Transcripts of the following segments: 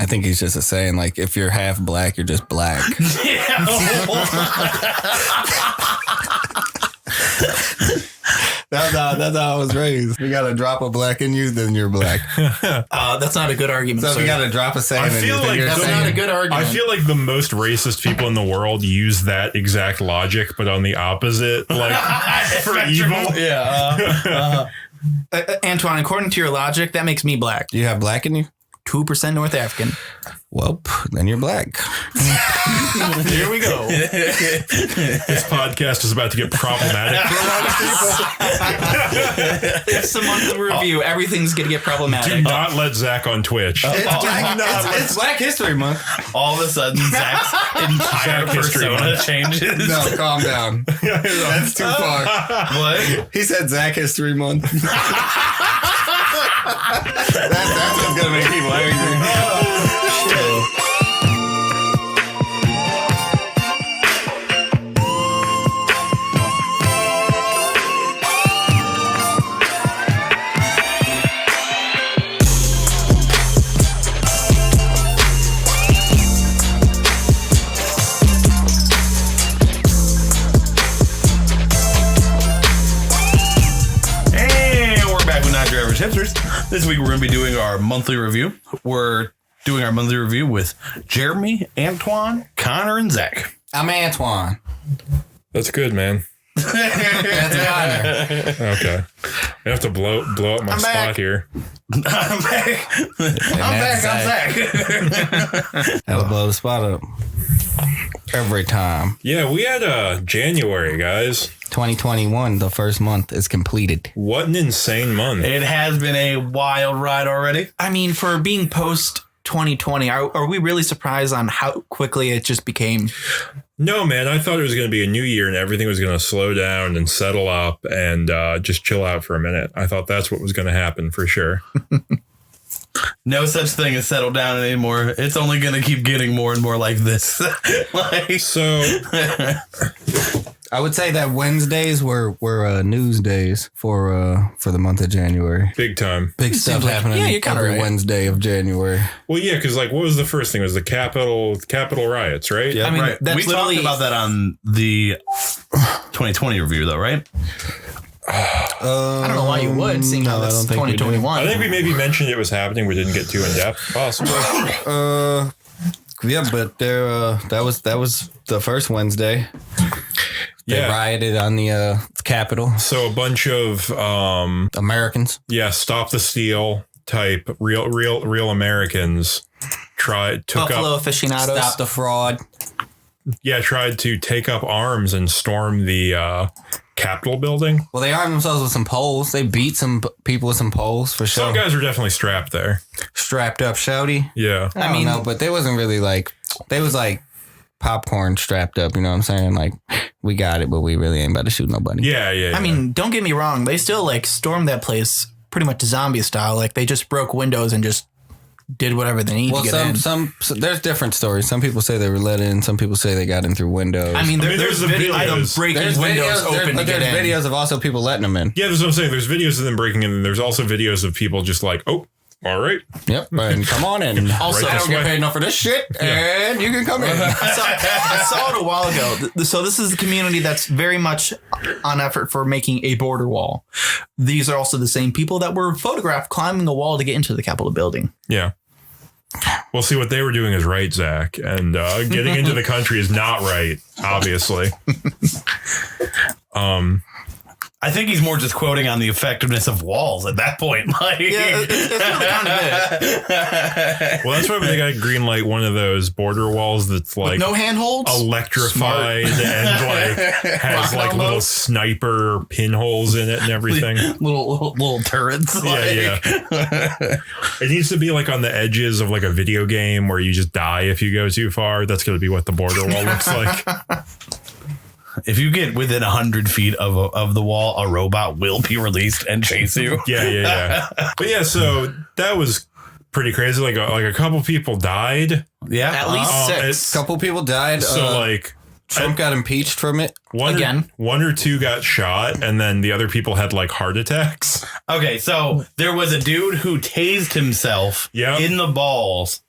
I think he's just saying, like, if you're half black, you're just black. That's how I was raised. You got to drop a black in you, then you're black. That's not a good argument. So if you got to drop a saying, I feel like that's not a good argument. I feel like the most racist people in the world use that exact logic, but on the opposite, like for evil. Yeah. Antoine, according to your logic, that makes me black. You have black in you? 2% North African. Well, then you're black. Here we go. This podcast is about to get problematic for a lot of people. It's a monthly review. Everything's going to get problematic. Do not let Zach on Twitch. It's Black History Month. All of a sudden, Zach's entire persona changes. No, calm down. That's too far. What? He said Zach History Month. That's what's going to make people angry. Hipsters. This week we're going to be doing our monthly review. We're doing our monthly review with Jeremy, Antoine, Connor, and Zach. I'm Antoine. That's good, man. That's Connor. Okay. I have to blow up my spot here. I'm back. I'm Zach. That'll blow the spot up. Every time. Yeah, we had January, guys. 2021, the first month is completed. What an insane month. It has been a wild ride already. I mean, for being post 2020, are we really surprised on how quickly it just became? No, man, I thought it was going to be a new year and everything was going to slow down and settle up and just chill out for a minute. I thought that's what was going to happen for sure. No such thing as settle down anymore. It's only going to keep getting more and more like this. So I would say that Wednesdays were news days for the month of January. Big time. Big stuff happening you're kinda every right. Wednesday of January. Well, yeah, because like, what was the first thing? It was the Capitol riots, right? Yeah, I mean, right. that's We literally- talked about that on the 2020 review, though, right? I don't know why you would, seeing how I this don't is think we did. 2021. I think we maybe mentioned it was happening. We didn't get too in depth, possibly. Yeah, but that was the first Wednesday. They rioted on the Capitol. So a bunch of Americans. Stop the Steal type real Americans took Buffalo up aficionados. Stop the fraud. tried to take up arms and storm the Capitol building. Well, they armed themselves with some poles. They beat some people with some poles for sure. Some guys were definitely strapped there. Strapped up, shouty. Yeah. I mean, no, but they wasn't really like, they was like popcorn strapped up. You know what I'm saying? Like, we got it, but we really ain't about to shoot nobody. Yeah. I mean, don't get me wrong. They still like stormed that place pretty much zombie style. Like they just broke windows and just did whatever they need to get in. Some there's different stories. Some people say they were let in. Some people say they got in through windows. I mean, there's the video of them videos. breaking there's windows videos, open to there's get in. videos of also people letting them in. Yeah, that's what I'm saying. There's videos of them breaking in, and there's also videos of people just like, oh, all right. Yep, and come on in. Also, I don't get paid enough for this shit, and you can come in. I saw it a while ago. So this is the community that's very much on effort for making a border wall. These are also the same people that were photographed climbing a wall to get into the Capitol building. Yeah. Well, see, what they were doing is right, Zach. And getting into the country is not right, obviously. I think he's more just quoting on the effectiveness of walls at that point. Like, Yeah, it's really kind of it. Well, that's why they got to green light one of those border walls that's like No handholds? electrified and like has like little sniper pinholes in it and everything. little turrets. Yeah. It needs to be like on the edges of like a video game where you just die if you go too far. That's going to be what the border wall looks like. If you get within 100 feet of the wall, a robot will be released and chase you. Yeah. But yeah, so that was pretty crazy. Like a couple people died. Yeah. At least six. A couple people died. So like Trump got impeached from it. One or two got shot, and then the other people had like heart attacks. Okay, so there was a dude who tased himself Yep. in the balls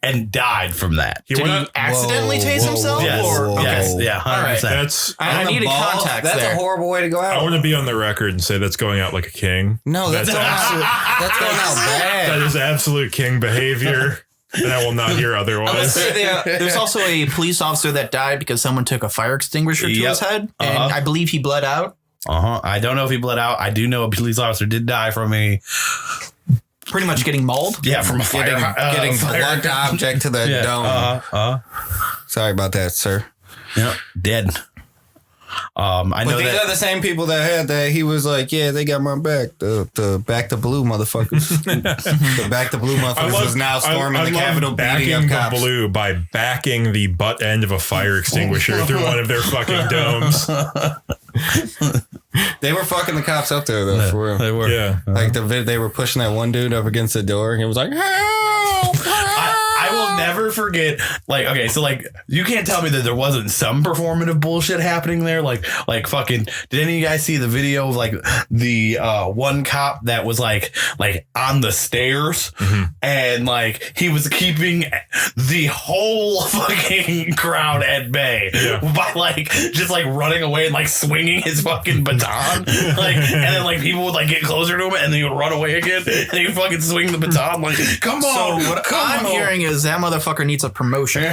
and died from that. He Did went he out, accidentally tase himself? Yes, Or, yes, okay. yeah, 100%. All right. that's I needed context That's there. a horrible way to go out. I want to be on the record and say that's going out like a king. No, that's going out. That's going out That bad. is absolute king behavior, and I will not hear Let's otherwise. say there's also a police officer that died because someone took a fire extinguisher to Yep. his head, and I believe he bled out. I don't know if he bled out. I do know a police officer did die from a Pretty much getting mauled. yeah from a fire. Getting fire. blunt object to the dome. Sorry about that, sir. Yep, dead. I But know these that. are the same people that had that. He was like, yeah, they got my back. The back to blue motherfuckers. The back to blue motherfuckers was now storming the Capitol, beating up backing the cops. blue by backing the butt end of a fire extinguisher through one of their fucking domes. They were fucking the cops up there, though, for real. They were. Yeah. Like, they were pushing that one dude up against the door, and he was like, help! I will never forget. Like, okay, so like, you can't tell me that there wasn't some performative bullshit happening there. Like fucking. Did any of you guys see the video of like the one cop that was like on the stairs and like he was keeping the whole fucking crowd at bay by like just like running away and like swinging his fucking baton, like, and then like people would like get closer to him and then he would run away again and he would fucking swing the baton like, come on. So what I'm hearing is that motherfucker needs a promotion.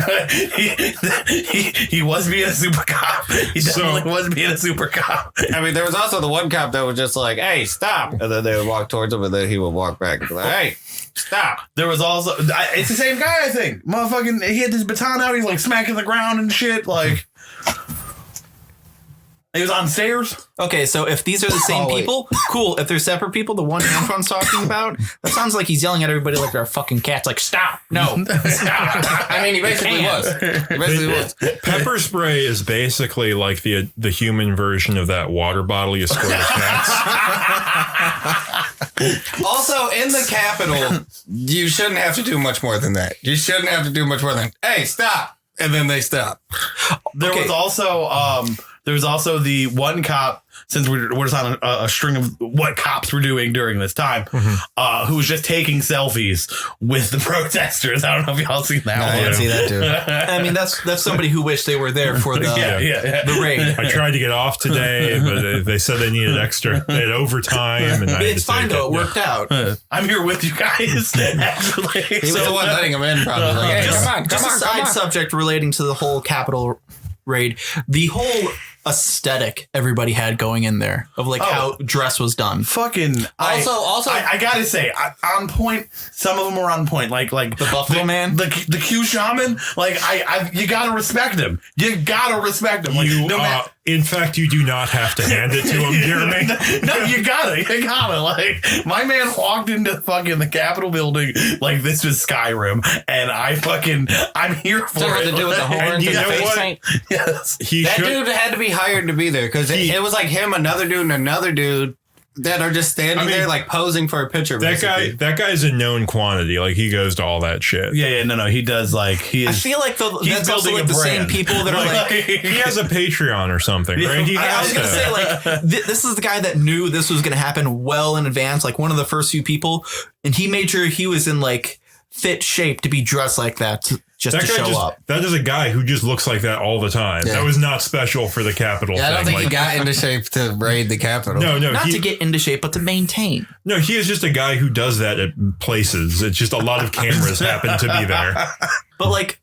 he was being a super cop. He definitely was being a super cop. I mean, there was also the one cop that was just like, hey, stop. And then they would walk towards him, and then he would walk back and be like, hey, stop. There was also, it's the same guy, I think. Motherfucking, he had this baton out. He's like smacking the ground and shit. Like, he was on stairs. Okay, so if these are the same people, cool. If they're separate people, the one Antoine's talking about, that sounds like he's yelling at everybody like they're fucking cats. Like, stop, no, stop. I mean, he basically was. He basically was. Pepper spray is basically like the human version of that water bottle you squirt at cats. Also, in the Capitol, you shouldn't have to do much more than that. You shouldn't have to do much more than, hey, stop. And then they stop. There was also the one cop, since we're just on a string of what cops were doing during this time, who was just taking selfies with the protesters. I don't know if y'all seen that I one. didn't see that, too. I mean, that's somebody who wished they were there for the the raid. I tried to get off today, but they said they needed extra. They had overtime, and I had It's to fine take though; it. it worked out. I'm here with you guys, actually. He was the one letting him in, probably. Like, hey, Just, come on, just a side subject relating to the whole Capitol raid. The whole aesthetic everybody had going in there of like how dress was done. Fucking Also, I gotta say, on point. Some of them were on point, like The Buffalo Man? the Q shaman. Like you gotta respect him. You gotta respect him. Like, In fact, you do not have to hand it to him, Jeremy. No, you gotta. Like, my man walked into fucking the Capitol building like this was Skyrim, and I'm here for something it. to do with the horns you and the know face what? paint. Yes. That dude had to be hired to be there because it was like him, another dude, and another dude that are just standing there like posing for a picture. That guy's a known quantity. Like, he goes to all that shit. Yeah, no. He does like he is. I feel like that's also building like a the same brand. people that are like. He has a Patreon or something, right? He I has was gonna to. say like this is the guy that knew this was gonna happen well in advance, like one of the first few people, and he made sure he was in like fit shape to be dressed like that just to show up. That is a guy who just looks like that all the time. Yeah. That was not special for the Capitol Yeah, I don't thing. think he got into shape to raid the Capitol. No, Not he, to get into shape, but to maintain. no, he is just a guy who does that at places. It's just a lot of cameras happen to be there. But like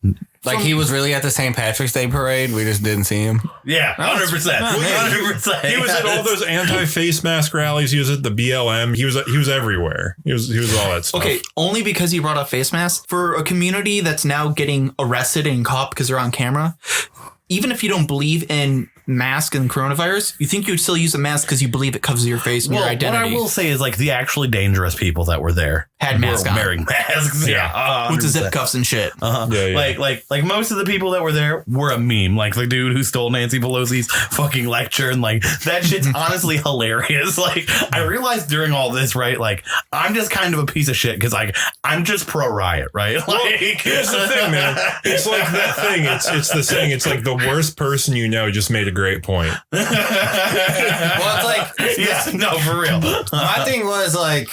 he was really at the St. Patrick's Day parade. We just didn't see him. Yeah, 100%. 100%. He was at all those anti-face mask rallies. He was at the BLM. He was everywhere. He was all that stuff. okay, only because he brought up face masks for a community that's now getting arrested and caught because they're on camera. Even if you don't believe in mask and coronavirus, you think you'd still use a mask because you believe it covers your face and your identity. What I will say is like the actually dangerous people that were there Had masks were on. wearing masks. Yeah, with the 100%. zip cuffs and shit. Yeah. Like most of the people that were there were a meme. Like the dude who stole Nancy Pelosi's fucking lecture, and like that shit's honestly hilarious. Like I realized during all this, right? Like I'm just kind of a piece of shit because like I'm just pro riot, right? Like Here's the thing, man. It's like that thing. It's the saying. It's like the worst person you know just made a great point. Well, it's like yeah, no, for real. my thing was like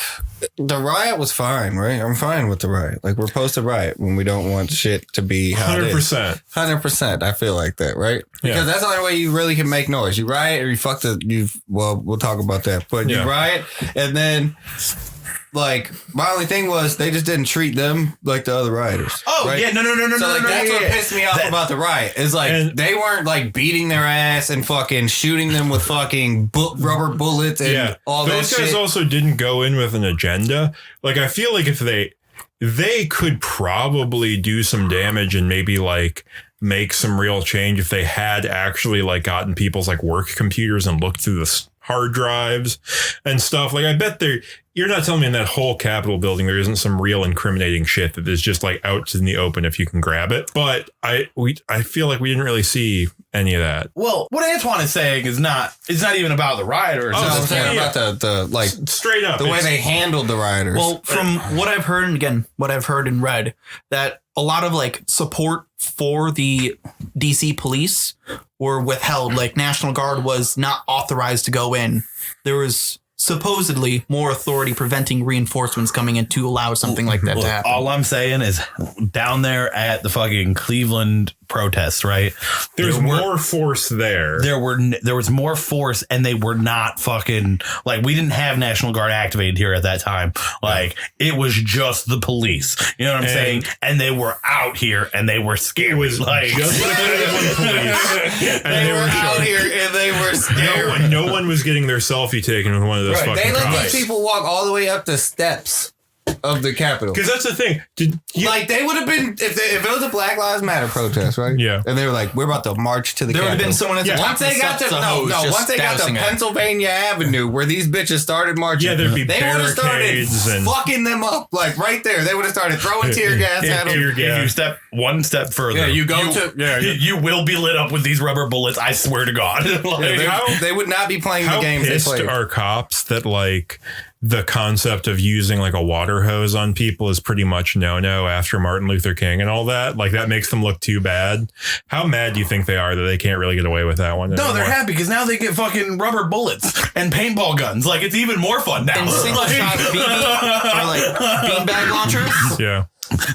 the riot was fine, right? I'm fine with the riot. Like, we're supposed to riot when we don't want shit to be how 100%. 100%. I feel like that, right? Because that's the only way you really can make noise. You riot or we'll talk about that. But you riot, and then, like, my only thing was they just didn't treat them like the other rioters. Oh, right? yeah, no. So, like, that's what pissed me off about the riot. Is like, they weren't, like, beating their ass and fucking shooting them with fucking rubber bullets and all that shit. Those guys also didn't go in with an agenda. Like, I feel like if they could probably do some damage and maybe, like, make some real change if they had actually, like, gotten people's, like, work computers and looked through the hard drives and stuff. Like, I bet you're not telling me in that whole Capitol building there isn't some real incriminating shit that is just, like, out in the open if you can grab it. But I feel like we didn't really see any of that. Well, what Antoine is saying is it's not even about the rioters. I'm saying about the like, straight up the way they handled the rioters. Well, from what I've heard, and again, what I've heard and read, that a lot of, like, support for the DC police were withheld. Like, National Guard was not authorized to go in. There was supposedly more authority preventing reinforcements coming in to allow something like that to happen. All I'm saying is down there at the fucking Cleveland protests, right? There's more force there. There was more force, and they were not fucking, like, we didn't have National Guard activated here at that time. Like, it was just the police. You know what I'm saying? And they were out here, and they were scared. It was like just the Cleveland police. they were out here and they were scared. No one was getting their selfie taken with one of those fucking They let cops. these people walk all the way up the steps of the Capitol. Because that's the thing. Like, they would have been, if it was a Black Lives Matter protest, right? Yeah. And they were like, we're about to march to the Capitol. There would have been someone at the top Once they got to once they got to Pennsylvania Avenue, where these bitches started marching, there'd be they would have started fucking them up, like, right there. They would have started throwing tear gas at them. If you step one step further, you will be lit up with these rubber bullets. I swear to God. Like, they would not be playing the games they played. Are cops that, like, the concept of using, like, a water hose on people is pretty much no after Martin Luther King and all that? Like, that makes them look too bad. How mad do you think they are that they can't really get away with that one anymore? No, they're happy because now they get fucking rubber bullets and paintball guns. Like, it's even more fun now. And single shot BB or, like, beanbag launchers. Yeah.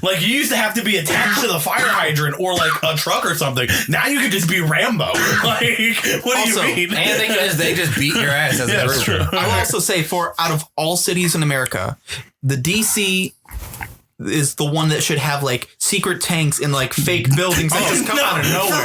Like, you used to have to be attached to the fire hydrant or, like, a truck or something. Now you can just be Rambo. Like, what do you mean? And they just beat your ass as a group. True. I will also say, out of all cities in America, the DC is the one that should have, like, secret tanks in, like, fake buildings that just come out of nowhere.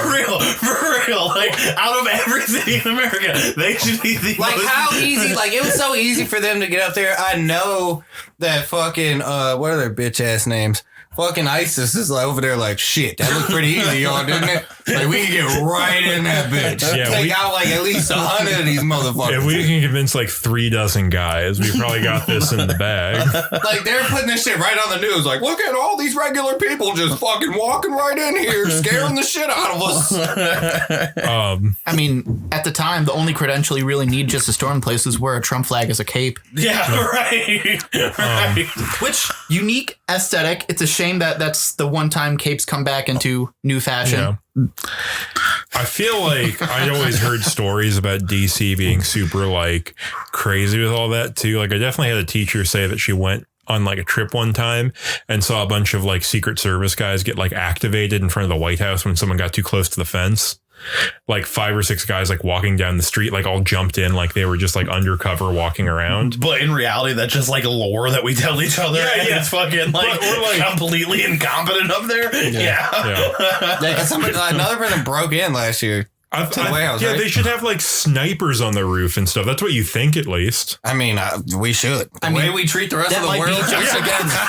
For real. Like, out of every city in America, they should be the like, how easy, like, it was so easy for them to get up there. I know that fucking, what are their bitch ass names? Fucking ISIS is like over there like, shit, that looked pretty easy, y'all, didn't it? Like, we can get right in that bitch. Yeah, take out like at least 100 of these motherfuckers. If we can convince like 36 guys, we probably got this in the bag. Like, they're putting this shit right on the news. Like, look at all these regular people just fucking walking right in here, scaring the shit out of us. I mean, at the time, the only credential you really need just to storm places wear a Trump flag as a cape. Yeah, right. Which, unique aesthetic. It's a shame that that's the one time capes come back into new fashion. Yeah. I feel like I'd always heard stories about DC being super, like, crazy with all that too. Like, I definitely had a teacher say that she went on, like, a trip one time and saw a bunch of, like, Secret Service guys get, like, activated in front of the White House when someone got too close to the fence. Like 5 or 6 guys, like, walking down the street, like, all jumped in like they were just, like, undercover walking around. But in reality, that's just, like, lore that we tell each other. Yeah, and it's fucking, like, or, like, completely incompetent up there. Another person broke in last year. They should have, like, snipers on the roof and stuff. That's what you think, at least. I mean, we should. The way we treat the rest of the world,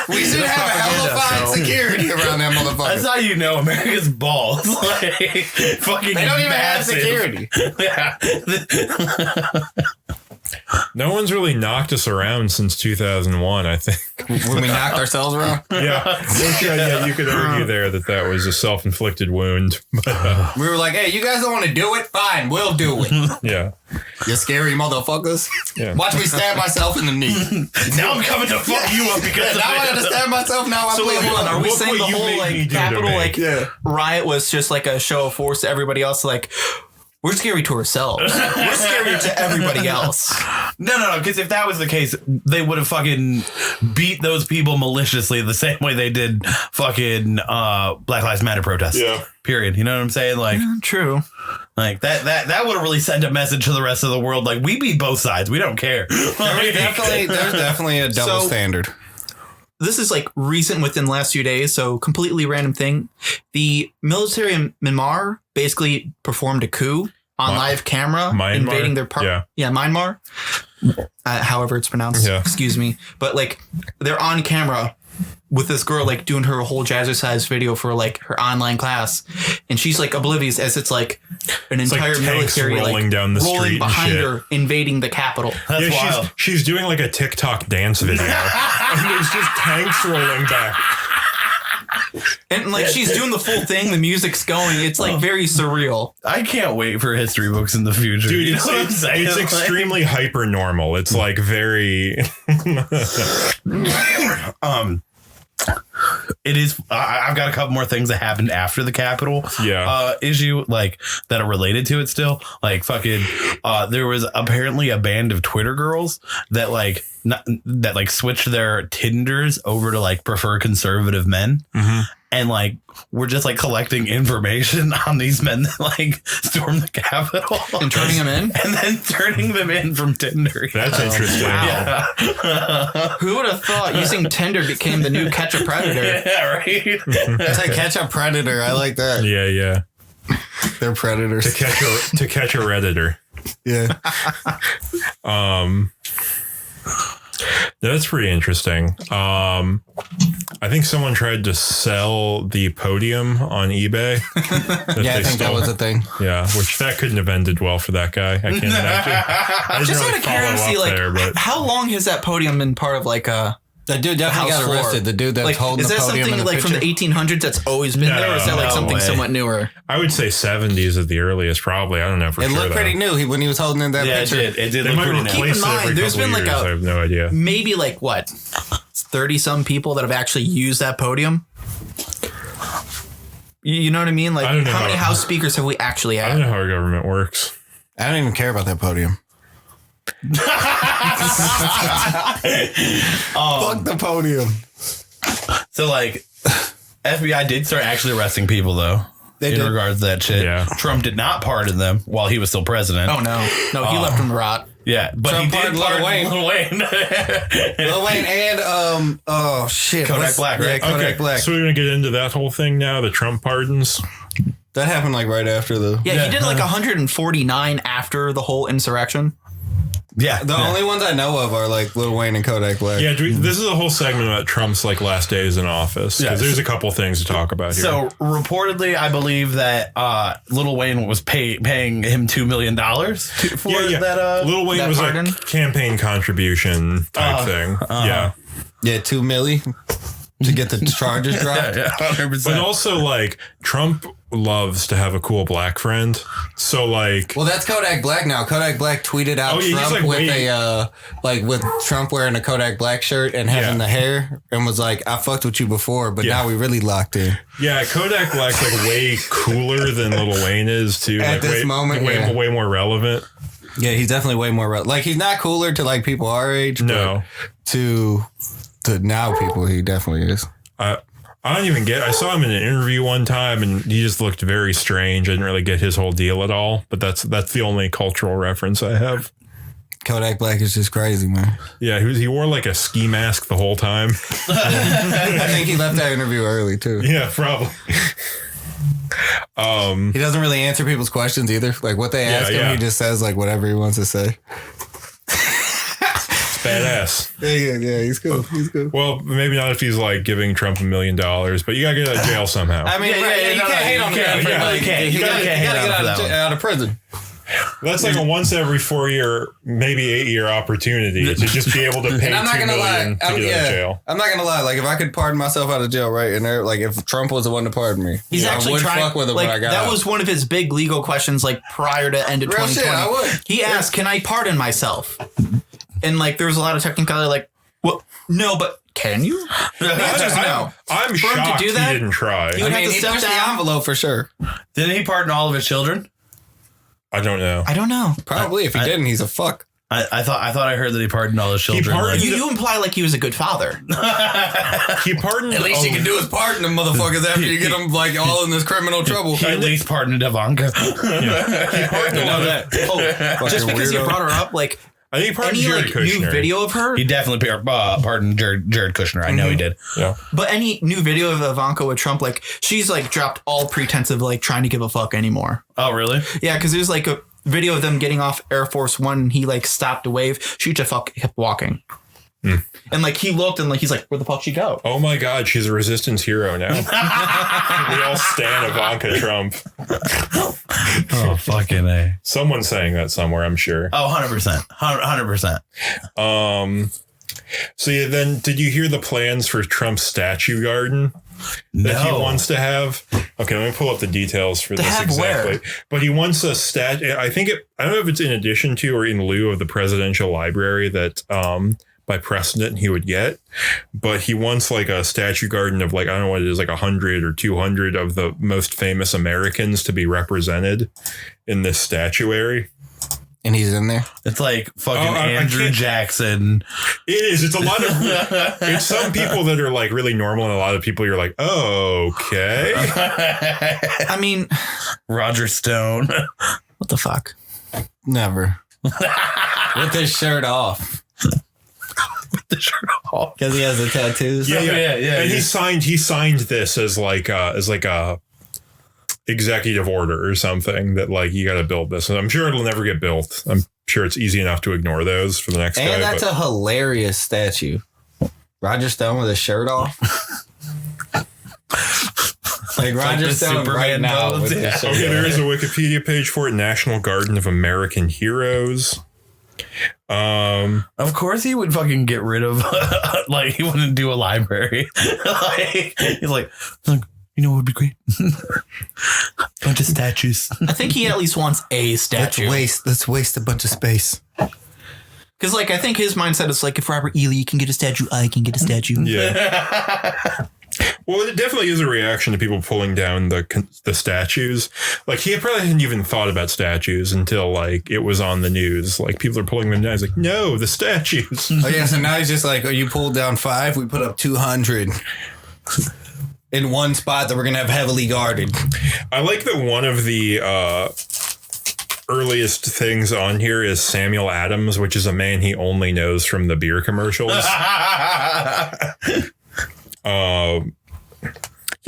we should have hella fine security around that motherfucker. That's how you know America's balls. Like, fucking they don't even massive. have security. Yeah. No one's really knocked us around since 2001, I think. When we knocked ourselves around? Yeah, you could argue there that was a self-inflicted wound. But, we were like, hey, you guys don't want to do it? Fine, we'll do it. Yeah. You scary motherfuckers. Yeah. Watch me stab myself in the knee. Now I'm coming to fuck you up because now I got to stab myself. Now I'm wait, hold on. Are we saying the whole, like, Capitol, like, riot was just like a show of force to everybody else? Like, We're scary to ourselves. We're scary to everybody else. No. Because if that was the case, they would have fucking beat those people maliciously the same way they did fucking Black Lives Matter protests. Yeah. Period. You know what I'm saying? Like, True. like that would have really sent a message to the rest of the world. Like, we beat both sides. We don't care. There's definitely a double standard. This is like recent within the last few days, so completely random thing. The military in Myanmar basically performed a coup on live camera, Myanmar? invading their Yeah, Myanmar. However it's pronounced. Yeah. Excuse me. But like they're on camera with this girl like doing her whole jazzercise video for like her online class, and she's like oblivious as it's like an entire like tanks military rolling like down the street rolling and behind shit. her, invading the capital. That's wild. She's doing like a TikTok dance video. And there's just tanks rolling back. And like she's doing the full thing, the music's going. It's like very surreal. I can't wait for history books in the future. Dude, You know it's, what I'm it's, saying? it's Like- extremely hyper normal. It's like very It is. I've got a couple more things that happened after the Capitol issue, like that are related to it. Still, like fucking, there was apparently a band of Twitter girls that that switched their Tinders over to like prefer conservative men, and like we're just like collecting information on these men that like stormed the Capitol And turning them in? and then turning them in from Tinder. that's interesting. Wow. Yeah. Who would have thought using Tinder became the new catch a predator? Yeah, right. It's like catch a predator. I like that. Yeah. They're predators. To catch a redditor. Yeah. That's pretty interesting. I think someone tried to sell the podium on eBay. Yeah, I think that was a thing. Yeah, which that couldn't have ended well for that guy. I can't imagine. I didn't Just really out of follow curiosity, up like, there, but how long has that podium been part of like a The dude definitely house got floor? arrested. The dude that's Like, holding is the that podium something in the like from the picture. 1800s that's always been there, or is that like No something way. somewhat newer? I would say 70s is the earliest, probably. I don't know for It sure. looked pretty new when he was holding in that Yeah, picture. it did They look might pretty nice. replace Keep it in every mind, there's couple been, like, years. a- I have no idea. Maybe like what 30 some people that have actually used that podium. You know what I mean? Like I don't know how many how- house speakers have we actually I don't had? know how our government works. I don't even care about that podium. Fuck the podium. So like FBI did start actually arresting people though. They in did. regards to that shit. Yeah. Trump did not pardon them while he was still president. Oh no, he left them rot. Yeah, but Trump he did pardoned pardon Lil Wayne. Lil Wayne. Lil Wayne and oh shit, Kodak what's- Black, Yeah, right? Kodak Black. So we're going to get into that whole thing now, the Trump pardons. That happened like right after the. Yeah, he did like 149 after the whole insurrection. Yeah, The only ones I know of are like Lil Wayne and Kodak Black. Yeah, this is a whole segment about Trump's like last days in office. Because Yes. there's a couple things to talk about here. So reportedly, I believe that Lil Wayne was paying him $2 million for that. Lil Wayne that was pardon? a campaign contribution type thing. Yeah. Yeah, $2 million to get the charges dropped. Yeah, 100%. But also, like, Trump loves to have a cool black friend. So, like, Well, that's Kodak Black now. Kodak Black tweeted out Oh, yeah, he's, Trump like, with way- with Trump wearing a Kodak Black shirt and having Yeah. the hair, and was like, "I fucked with you before, but Yeah. now we really locked in." yeah, Kodak Black's like way cooler than Lil Wayne is, too. At like, this moment, yeah. way more relevant. Yeah, he's definitely way more like he's not cooler to like people our age. No. but to now people, he definitely is. I don't even get. I saw him in an interview one time, and he just looked very strange. I didn't really get his whole deal at all. But that's the only cultural reference I have. Kodak Black is just crazy, man. Yeah, he wore like a ski mask the whole time. I think he left that interview early too. Yeah, probably. He doesn't really answer people's questions either. Like what they ask him, yeah. he just says like whatever he wants to say. Badass. Yeah, he's cool. He's cool. Well, maybe not if he's like giving Trump $1 million, but you gotta get out of jail somehow. I mean, you can't hate on the guy. you can't. You gotta get out of prison. That's like a once every 4 year, maybe 8 year opportunity to just be able to pay And I'm not $2 gonna lie. million to get out of jail. I'm not gonna lie. Like if I could pardon myself out of jail, right? And there, like if Trump was the one to pardon me, He's I actually would trying. fuck with him Like when I got that out. was one of his big legal questions. Like prior to end of Real 2020, shit, I would. he asked, "Can I pardon myself?" And like there was a lot of technicality. Like, well, no, but can you? The answer is no. I'm For him to shocked do that, he didn't try. you would have to he step pushed the down. envelope for sure. Didn't he pardon all of his children? I don't know. I don't know. Probably. If he didn't, he's a fuck. I thought I heard that he pardoned all his children. pardoned- You imply like he was a good father. He pardoned. At least you can do is pardon them motherfuckers after you get them like all in this criminal trouble. He at least pardoned Ivanka. He pardoned a lot of- Just because you weirdo. brought her up, like I think he pardoned any Jared like Kushner. new video of her, He definitely pardoned Jared Kushner. I know he did. Yeah. but any new video of Ivanka with Trump, like she's like dropped all pretense of like trying to give a fuck anymore. Oh, really? Yeah, because there's like a video of them getting off Air Force One and he like stopped to wave. She just kept walking. And like he looked and like he's like, where the fuck she go? Oh my God, she's a resistance hero now. We all stand Ivanka Trump. Oh, fucking A. Someone's saying that somewhere, I'm sure. Oh, 100%. 100%. So yeah, then did you hear the plans for Trump's statue garden that he wants to have? Okay, let me pull up the details for this have exactly. where? But he wants a statue. I don't know if it's in addition to or in lieu of the presidential library that by precedent he would get, but he wants like a statue garden of like, I don't know what it is, like 100 or 200 of the most famous Americans to be represented in this statuary. And he's in there. It's like fucking I Andrew can't- Jackson. It is. It's a lot of. It's some people that are like really normal, and a lot of people you're like, oh, okay. I mean, Roger Stone. what the fuck? Never. With his shirt off. The shirt off. Because he has the tattoos. Yeah. And yeah. he signed this as like a executive order or something that like you got to build this. And I'm sure it'll never get built. I'm sure it's easy enough to ignore those for the next And guy. that's a hilarious statue. Roger Stone with his shirt off. Like Roger the Stone right Superman now pose, with yeah. his shirt Okay, there off. is a Wikipedia page for it. National Garden of American Heroes. Of course he would fucking get rid of, like, he wouldn't do a library. Like, he's like, you know what would be great? Bunch of statues. I think he at least wants a Let's statue. waste a bunch of space. Because like I think his mindset is like, if Robert E. Lee can get a statue, I can get a statue. Yeah. Well, it definitely is a reaction to people pulling down the statues. Like he probably hadn't even thought about statues until like it was on the news. Like people are pulling them down. He's like, no, the statues. Oh yeah, so now he's just like, oh, you pulled down 5, we put up 200 in one spot that we're gonna have heavily guarded. I like that one of the earliest things on here is Samuel Adams, which is a man he only knows from the beer commercials. Yeah,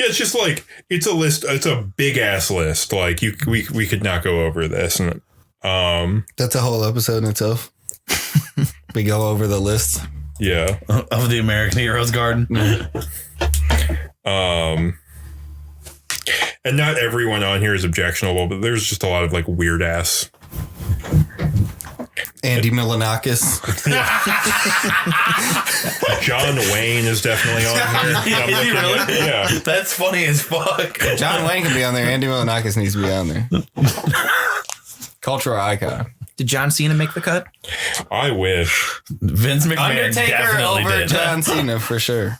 it's just like it's a list. It's a big ass list. Like we could not go over this. And That's a whole episode in itself. We go over the list. yeah, Of the American Heroes Garden. and not everyone on here is objectionable, but there's just a lot of like weird ass. Andy Milonakis. John Wayne is definitely on here. I'm Is he looking really? at- yeah. That's funny as fuck. John Wayne can be on there. Andy Milonakis needs to be on there. Cultural icon. Did John Cena make the cut? I wish. Vince McMahon Undertaker definitely over did. John Cena for sure.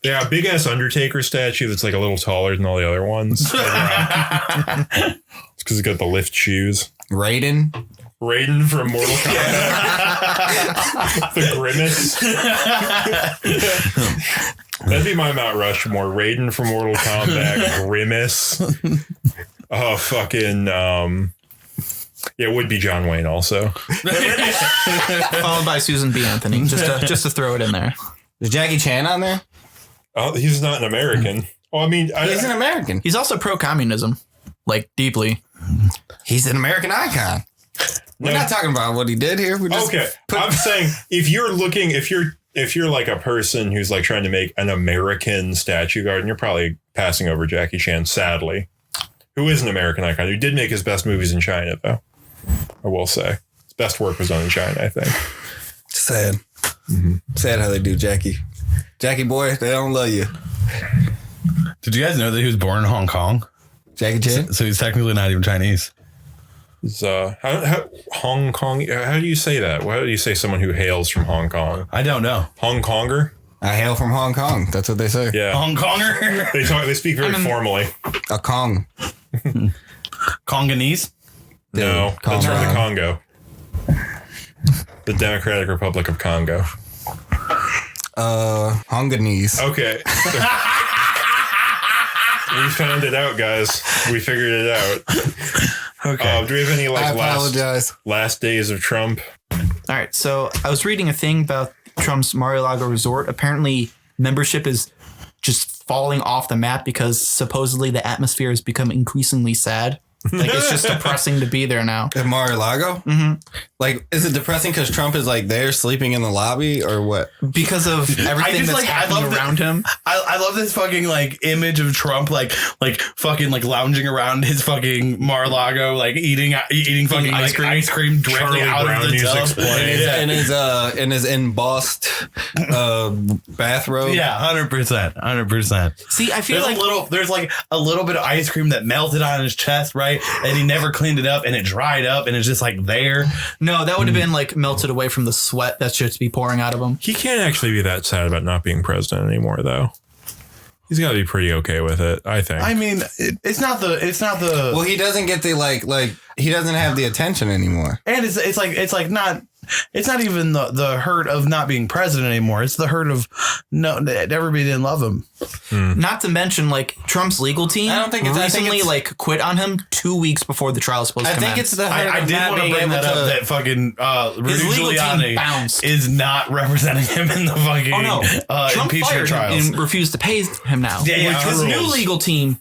Yeah, big ass Undertaker statue that's like a little taller than all the other ones. It's because he's got the lift shoes. Raiden. Raiden from Mortal Kombat. The Grimace. That'd be my Mount Rushmore. Raiden from Mortal Kombat. Grimace. Oh, fucking. Yeah, it would be John Wayne also. Followed by Susan B. Anthony, just to throw it in there. Is Jackie Chan on there? Oh, he's not an American. Oh, I mean, He's an American. He's also pro-communism, like deeply. He's an American icon. We're not talking about what he did here. We're just okay. I'm saying if you're like a person who's like trying to make an American statue garden, you're probably passing over Jackie Chan, sadly, who is an American icon. Who did make his best movies in China, though. I will say his best work was done in China, I think. sad. Sad how they do Jackie. Jackie boy, they don't love you. Did you guys know that he was born in Hong Kong? Jackie Chan? So he's technically not even Chinese. How Hong Kong? How do you say that? Why do you say someone who hails from Hong Kong? I don't know. Hong Konger? I hail from Hong Kong. That's what they say. Yeah, Hong Konger? They speak very formally. A Kong. Congolese? No, calm that's from the down. Congo. The Democratic Republic of Congo. Hunganese. Okay. We found it out, guys. We figured it out. Okay. Do we have any I like apologize. last days of Trump? All right. So I was reading a thing about Trump's Mar-a-Lago resort. Apparently, membership is just falling off the map because supposedly the atmosphere has become increasingly sad. Like it's just depressing to be there now. At Mar-a-Lago? Mm-hmm. Like, is it depressing because Trump is like there sleeping in the lobby or what? Because of everything just, that's like, I happening love around him. I love this fucking like image of Trump like fucking like lounging around his fucking Mar-a-Lago like eating fucking ice like cream. ice cream directly Charlie out Brown of the music tub. playing. Yeah. In his embossed bathrobe. Yeah, 100%. See, I feel There's like a little bit of ice cream that melted on his chest, right? And he never cleaned it up, and it dried up, and it's just like there. no, that would have been like melted away from the sweat that should be pouring out of him. He can't actually be that sad about not being president anymore, though. He's got to be pretty okay with it, I think. I mean, it's not the. Well, he doesn't get the like he doesn't have the attention anymore. And it's like not. It's not even the hurt of not being president anymore. It's the hurt of no everybody didn't love him. Not to mention, like Trump's legal team I don't think it's- I think recently it's- like quit on him 2 weeks before the trial was supposed to I think commence. it's the hurt I of did not want to being bring able that up. to- That fucking Rudy legal team Giuliani bounced. is not representing him in the fucking Oh no! Trump impeachment fired trials. him and refused to pay him now. Yeah, His new rules. legal team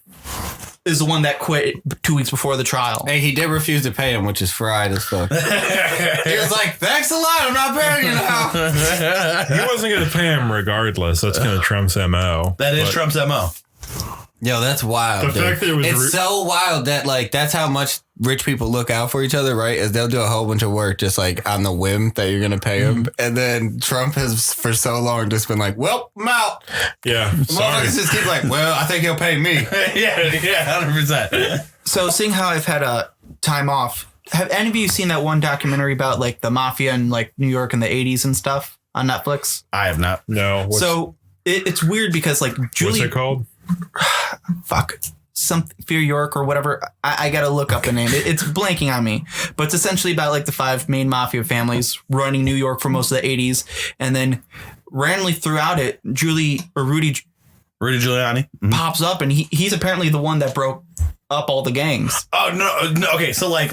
is the one that quit 2 weeks before the trial. Hey, he did refuse to pay him, which is fried as fuck. He was like, "Thanks a lot, I'm not paying you now." he wasn't going to pay him regardless. That's kind of Trump's MO. That is But Trump's MO. Yo, that's wild. The dude. fact that it was it's so wild that like that's how much rich people look out for each other, right? Is they'll do a whole bunch of work just like on the whim that you're gonna pay them, and then Trump has for so long just been like, "Well, I'm out." Yeah, sorry. Motherfuckers just keep like, "Well, I think he'll pay me." yeah, 100%. So, seeing how I've had a time off, have any of you seen that one documentary about like the mafia in like New York in the 80s and stuff on Netflix? I have not. No. So it's weird because like What's Julie, it called? some Fear York or whatever. I gotta look up the name. It's blanking on me, but it's essentially about like the 5 main mafia families running New York for most of the 80s, and then randomly throughout it, Rudy Giuliani. pops up, and he's apparently the one that broke up all the gangs. Oh no. Okay, so like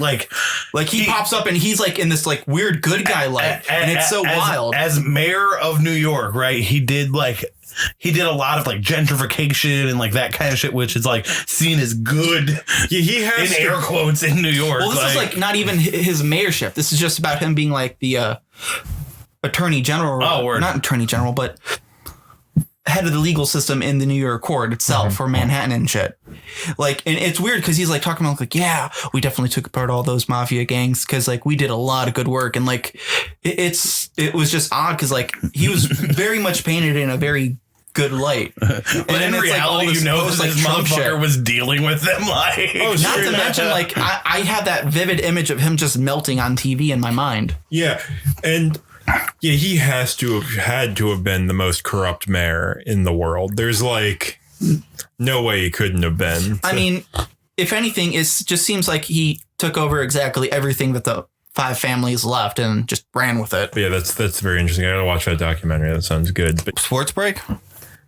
He pops up and he's like in this like weird good guy life, and it's so wild. As mayor of New York, right? He did a lot of like gentrification and like that kind of shit, which is like seen as good He has in air quotes in New York. Well, this is like not even his mayorship. This is just about him being like the attorney general. Oh, word. Not attorney general, but head of the legal system in the New York court itself for Manhattan and shit. Like, and it's weird because he's like talking about like, yeah, we definitely took apart all those mafia gangs because like we did a lot of good work, and like it was just odd because like he was very much painted in a very good light. But in reality, this motherfucker was dealing with them like. Oh, Not to mention, like, I have that vivid image of him just melting on TV in my mind. Yeah, and yeah, he has to have had to have been the most corrupt mayor in the world. There's like no way he couldn't have been. I mean, if anything, it just seems like he took over exactly everything that the 5 families left and just ran with it. But yeah, that's very interesting. I gotta watch that documentary. That sounds good. But Sports break.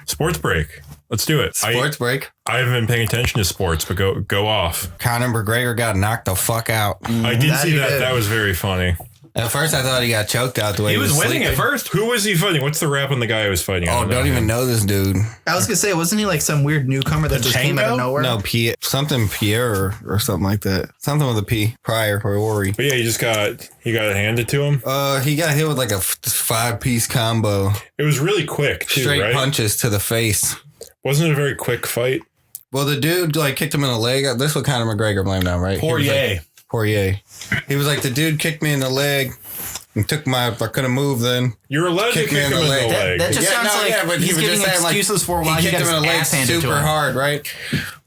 sports break. Let's do it. Sports break. I haven't been paying attention to sports, but go off. Conor McGregor got knocked the fuck out. I did see he that. did. That was very funny. At first, I thought he got choked out the way He was winning sleeping. at first. Who was he fighting? What's the rap on the guy who was fighting? I Oh, don't even know this dude. I was gonna say, wasn't he like some weird newcomer that just came out of Pachenko? nowhere? No, Pierre or something like that. Something with a P. Prior or Ori. But yeah, he got it handed to him. He got hit with like a 5-piece combo. It was really quick too, Straight right? punches to the face. Wasn't it a very quick fight? Well, the dude like kicked him in the leg. This is what Conor McGregor blamed on, right? He was Poirier. like, Poirier. He was like, the dude kicked me in the leg and took my. I couldn't move then. You're allowed to Kick kick me him in in the the leg. leg. That just sounds like but he he's was giving just saying, like, excuses for why he kicked got him his in the leg ass handed to super him. hard, right?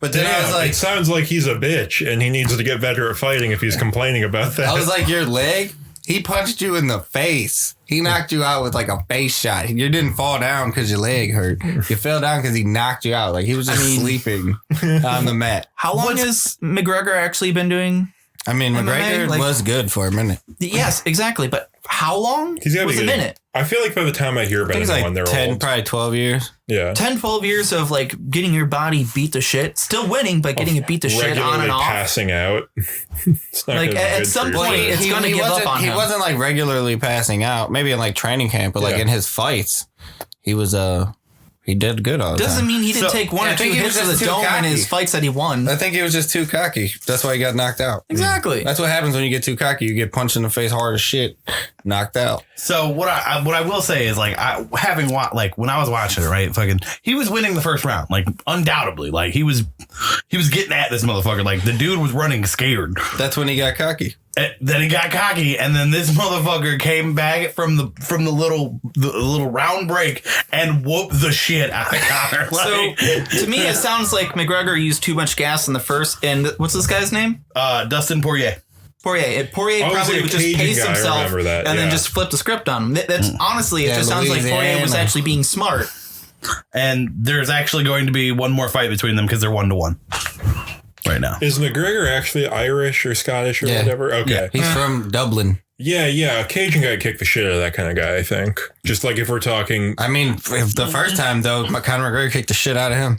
But then I was Yeah, like, it sounds like he's a bitch and he needs to get better at fighting if he's complaining about that. I was like, your leg? He punched you in the face. He knocked you out with like a face shot. You didn't fall down because your leg hurt. You fell down because he knocked you out. Like he was just sleeping on the mat. How long has McGregor actually been doing I mean, McGregor like- was good for a minute. Yes, exactly. But how long He's gotta was be a getting- minute? I feel like by the time I hear I about think it's anyone, like they're 10, old. probably 12 years. Yeah. 10, 12 years of like getting your body beat to shit. Still winning, but getting it beat to shit on Regularly and off. passing out. It's not Like, gonna be at good some for your point, body. it's gonna give up wasn't- on He him. wasn't like regularly passing out. Maybe in like training camp, but like Yeah. in his fights, he was he did good all the Doesn't time. mean he didn't So, take one yeah, or I two think he hits was to the just too dome in cocky. his fights that he won. I think he was just too cocky. That's why he got knocked out. Exactly. That's what happens when you get too cocky. You get punched in the face hard as shit, knocked out. So what I will say is like when I was watching it, right? Fucking, he was winning the first round, like undoubtedly. Like he was getting at this motherfucker. Like the dude was running scared. That's when he got cocky. And then he got cocky, and then this motherfucker came back from the little round break and whooped the shit out of Connor. So Like, to me, it sounds like McGregor used too much gas in the first. And what's this guy's name? Dustin Poirier. Poirier. Poirier Oh, he's probably like a would just Cajun pace guy, I himself remember that, and then yeah. just flip the script on him. That's honestly, it Yeah, just sounds like Poirier was Louisiana. actually being smart. And there's actually going to be one more fight between them because they're 1-1 right now. Is McGregor actually Irish or Scottish or Yeah. whatever? Okay. Yeah. He's from Dublin. Yeah, a Cajun guy kicked the shit out of that kind of guy, I think. Just like if we're talking... I mean, if the first time though, Conor McGregor kicked the shit out of him.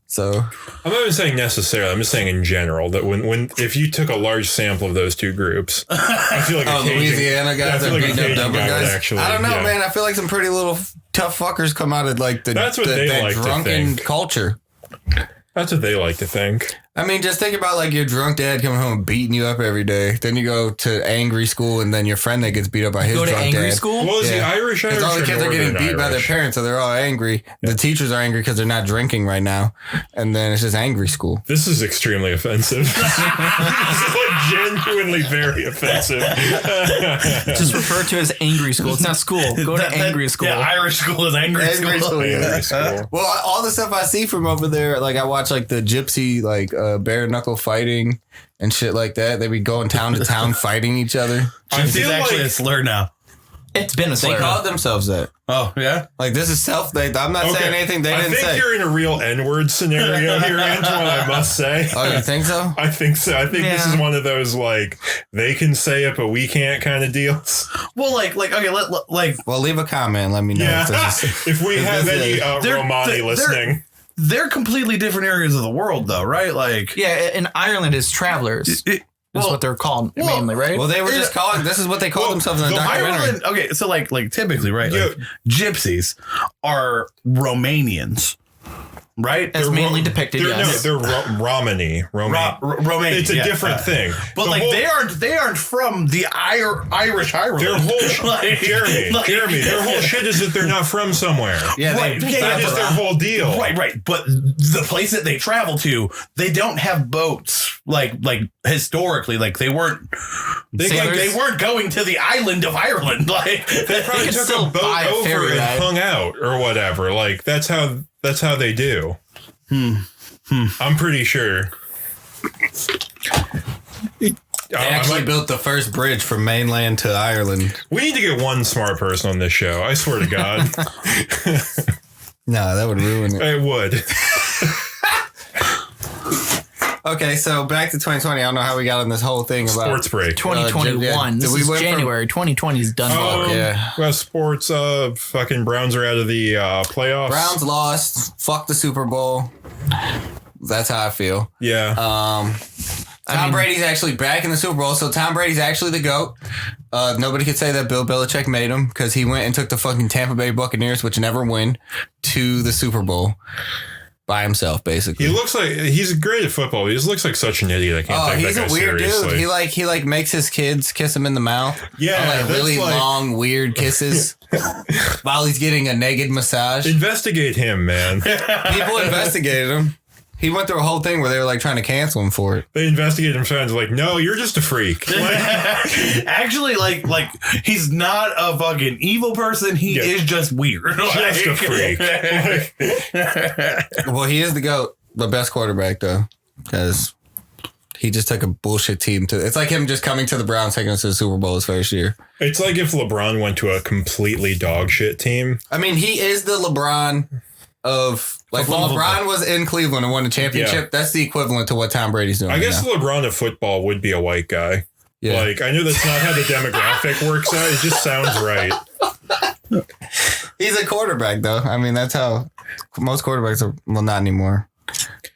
So I'm not even saying necessarily. I'm just saying in general that when if you took a large sample of those two groups, I feel like a Cajun, Louisiana yeah, I guys feel are like a beating up Cajun Dublin guy would guys. actually, I don't know, yeah. man. I feel like some pretty little tough fuckers come out of like That's what they that like to drunken think. culture. That's what they like to think. I mean, just think about like your drunk dad coming home and beating you up every day. Then you go to angry school, and then your friend that gets beat up by his Go to drunk angry dad. school? Well, is he Yeah. Irish? Because all the or kids are getting Northern beat by their Irish? parents, so they're all angry. The teachers are angry because they're not drinking right now, and then it's just angry school. This is extremely offensive. This is like genuinely very offensive. Just refer to as angry school. It's not school. Go to angry school. Yeah, Irish school is angry, Angry school. school, yeah. Angry school. Well, all the stuff I see from over there, like I watch like the gypsy, like bare knuckle fighting and shit like that. They be going town to town fighting each other. I It's feel actually like a slur now. It's been a They slur. called themselves that. Oh, yeah? Like this is I'm not saying anything they I didn't think say. you're in a real N-word scenario here, Antoine, I must say. Oh, you think so? I think so. I think this Yeah. is one of those like they can say it but we can't kind of deals. Well, okay, like Well, leave a comment. Let me know. Yeah. If this is, If we have this any is- They're- Romani they're- listening. they're completely different areas of the world, though, right? Like, Yeah, in Ireland is travelers. That's what they're called mainly, right? well, they were just calling. This is what they called Well, themselves in the the documentary. Ireland. Okay, so like typically, right? Like, gypsies are Romanians, right? That's They're mainly depicted, They're, yes. No, they're Romani. Romanian. It's a yeah, different thing. But The like whole- they aren't from the Irish Ireland. Their whole Like- Jeremy, like- their whole shit is that they're not from somewhere. Yeah, Right, they, yeah, That is their whole deal. Right. But the place that they travel to, they don't have boats. Like historically, like they weren't. They Sailors? They weren't going to the island of Ireland. Like They probably could took still a boat buy a over ferry and ride. hung out or whatever. Like that's how they do. I'm pretty sure. they actually I- built the first bridge from mainland to Ireland. we need to get one smart person on this show. I swear to God, No, that would ruin it. it would. Okay, so back to 2020. I don't know how we got on this whole thing about Sports break. 2021. yeah. This We is went from- January. 2020 is done. yeah. Well, sports. Fucking Browns are out of the playoffs. Browns lost. Fuck the Super Bowl. That's how I feel. Yeah. Tom Brady's actually back in the Super Bowl, so Tom Brady's actually the GOAT. Nobody could say that Bill Belichick made him because he went and took the fucking Tampa Bay Buccaneers, which never win, to the Super Bowl by himself, basically. He looks like he's great at football. He just looks like such an idiot. I can't Oh, take he's that a guy weird seriously. dude. He like makes his kids kiss him in the mouth. Yeah, On, like that's really like- long, weird kisses while he's getting a naked massage. Investigate him, man. People investigated him. He went through a whole thing where they were like trying to cancel him for it. They investigated him. Fans like, no, you're just a freak. Like, actually, like he's not a fucking evil person. He Yeah. is just weird. just a freak. Like, Well, he is the GOAT, the best quarterback though, because he just took a bullshit team to. It's like him just coming to the Browns, taking us to the Super Bowl his first year. it's like if LeBron went to a completely dog shit team. I mean, he is the LeBron of Like when LeBron was in Cleveland and won the championship, that's the equivalent to what Tom Brady's doing. I guess now. LeBron of football would be a white guy. Yeah. Like, I know that's not how the demographic works out. It just sounds right. He's a quarterback, though. I mean, that's how most quarterbacks are. Well, not anymore.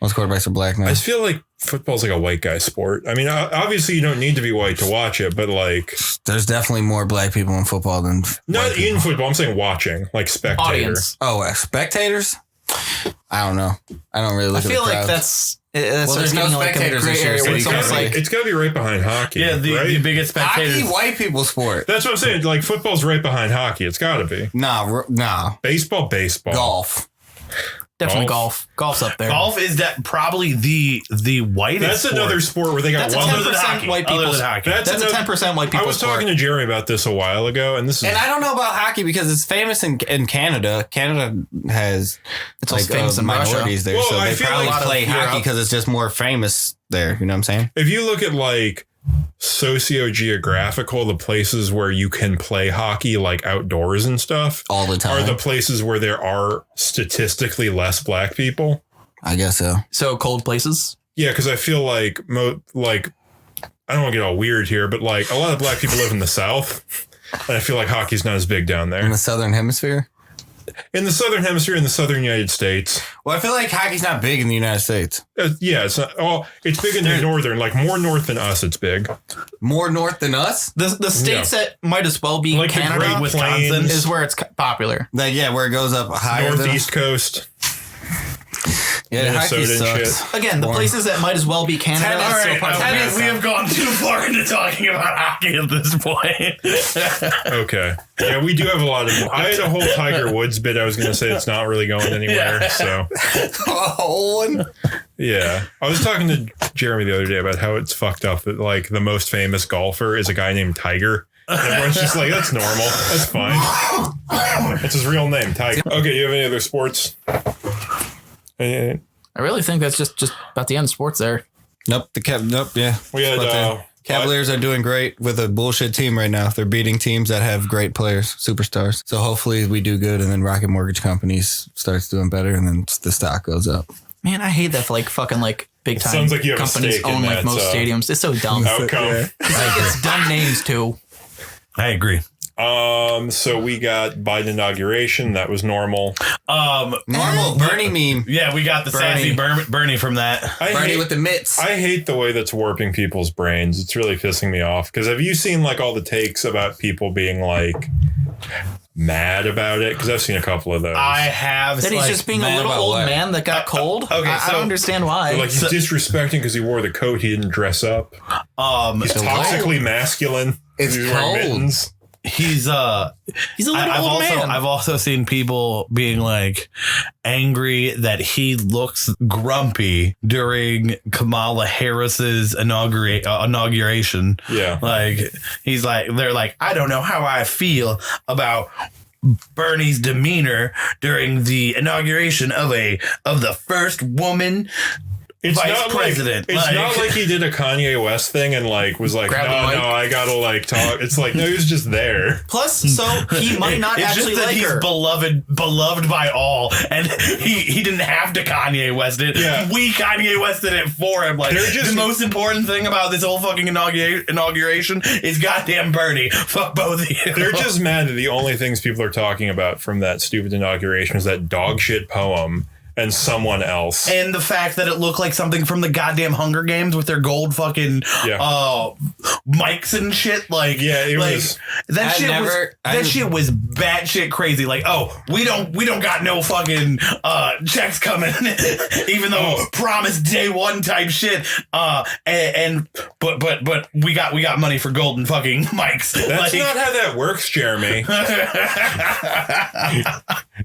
Most quarterbacks are black now. I just feel like football's like a white guy sport. I mean, obviously you don't need to be white to watch it, but like, there's definitely more black people in football than not in football. I'm saying watching, like spectator. Audience. Oh, spectators? I don't know. I don't really look at the crowd. I feel like that's well, there's no spectators gray this year, area so where you it's can't almost really- like It's got to be right behind hockey. Yeah, the right? biggest spectators. Hockey, white people sport. That's what I'm saying. Like football's right behind hockey. It's got to be. Nah. Baseball. Golf. definitely golf. Golf's up there. Golf is that probably the whitest. That's another sport where they got That's a one. 10% white people. That's a 10% white people. I was talking to Jeremy about this a while ago, and this is. And I don't know about hockey because it's famous in Canada. Canada has It's also famous in minorities Russia. there, Well, so I they feel probably like play hockey Europe. because it's just more famous there. You know what I'm saying? If you look at like socio-geographical, the places where you can play hockey like outdoors and stuff All the time. are the places where there are statistically less black people. I guess so. So cold places. Yeah, because I feel like I don't want to get all weird here, but like a lot of black people live in the South, and I feel like hockey's not as big down In there. the Southern Hemisphere? In the Southern Hemisphere, in the Southern United States, Well, I feel like hockey's not big in the United States. yeah, it's not. Oh, it's big in the northern, like more north than us. It's big. More north than us? The states that might as well be Like the Canada, Great Wisconsin, Plains. is where it's popular. Where it goes up higher Northeast coast, than hockey Minnesota and sucks. shit. Again, the places that might as well be Canada. Tennis. are still All right, parts of I think America. we have gone too far into talking about hockey at this point. Okay. Yeah, we do have a lot of. I had a whole Tiger Woods bit. I was going to say it's not really going anywhere. Yeah. So, one. yeah. I was talking to Jeremy the other day about how it's fucked up that like the most famous golfer is a guy named Tiger. And everyone's just like, that's normal. That's fine. That's his real name, Tiger. Okay, you have any other sports? Any- I really think that's just about the end of sports there. Nope. Yeah. We had But Cavaliers are doing great with a bullshit team right now. They're beating teams that have great players, superstars. So hopefully we do good, and then Rocket Mortgage Companies starts doing better, and then the stock goes up. Man, I hate that for like fucking like big time sounds like you have a companies stake in own like that, most stadiums. It's so dumb. outcome. It's like it's dumb names too. I agree. So we got Biden inauguration. That was normal. Normal Bernie meme. Yeah, we got the sassy Bernie from that. Bernie with the mitts. I hate the way that's warping people's brains. It's really pissing me off. Because have you seen like all the takes about people being like mad about it? Because I've seen a couple of those. I have. That he's just being a mad little about old what? man that got cold. okay, I so- don't understand why. They're like he's disrespecting because he wore the coat. He didn't dress up. He's toxically masculine. It's He's wearing cold. mittens. He's He's a little old man. I've also seen people being like angry that he looks grumpy during Kamala Harris's inauguration. Yeah. Like they're like, I don't know how I feel about Bernie's demeanor during the inauguration of the first woman vice president. It's Like- not like he did a Kanye West thing and like was like, Grab the no, mic. I gotta like talk. It's like, no, he was just there. Plus, so he might not It's actually just that like he's her. beloved by all, and he didn't have to Kanye West it. Yeah. We Kanye Wested it for him. Like They're just- the most important thing about this whole fucking inauguration is goddamn Bernie. Fuck both of you. They're just mad that the only things people are talking about from that stupid inauguration is that dog shit poem and someone else. and the fact that it looked like something from the goddamn Hunger Games with their gold fucking mics and shit. Like Yeah, it like, was- that I shit was batshit crazy. Like, oh, we don't got no fucking checks coming, even though promised day one type shit. But we got money for golden fucking mics. That's not how that works, Jeremy.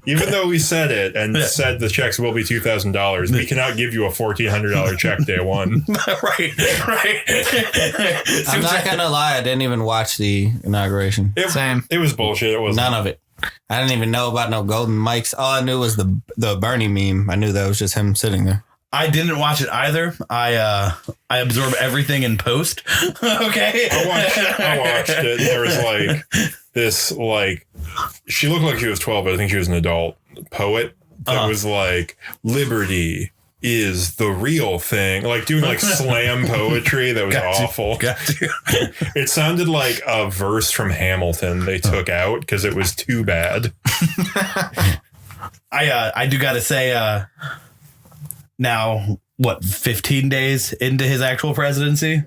Even though we said it and said the checks will be $2,000, we cannot give you a $1,400 check day one. right. I'm not gonna lie, I didn't even watch the inauguration. Same. It was bullshit. It was None of it. I didn't even know about no golden mics. All I knew was the Bernie meme. I knew that was just him sitting there. I didn't watch it either. I absorb everything in post. Okay. I watched it. And there was like this, like, she looked like she was 12, but I think she was an adult poet that was like, liberty is the real thing, like doing like slam poetry that was awful. It sounded like a verse from Hamilton they took out because it was too bad. I do gotta say, now what, 15 days into his actual presidency,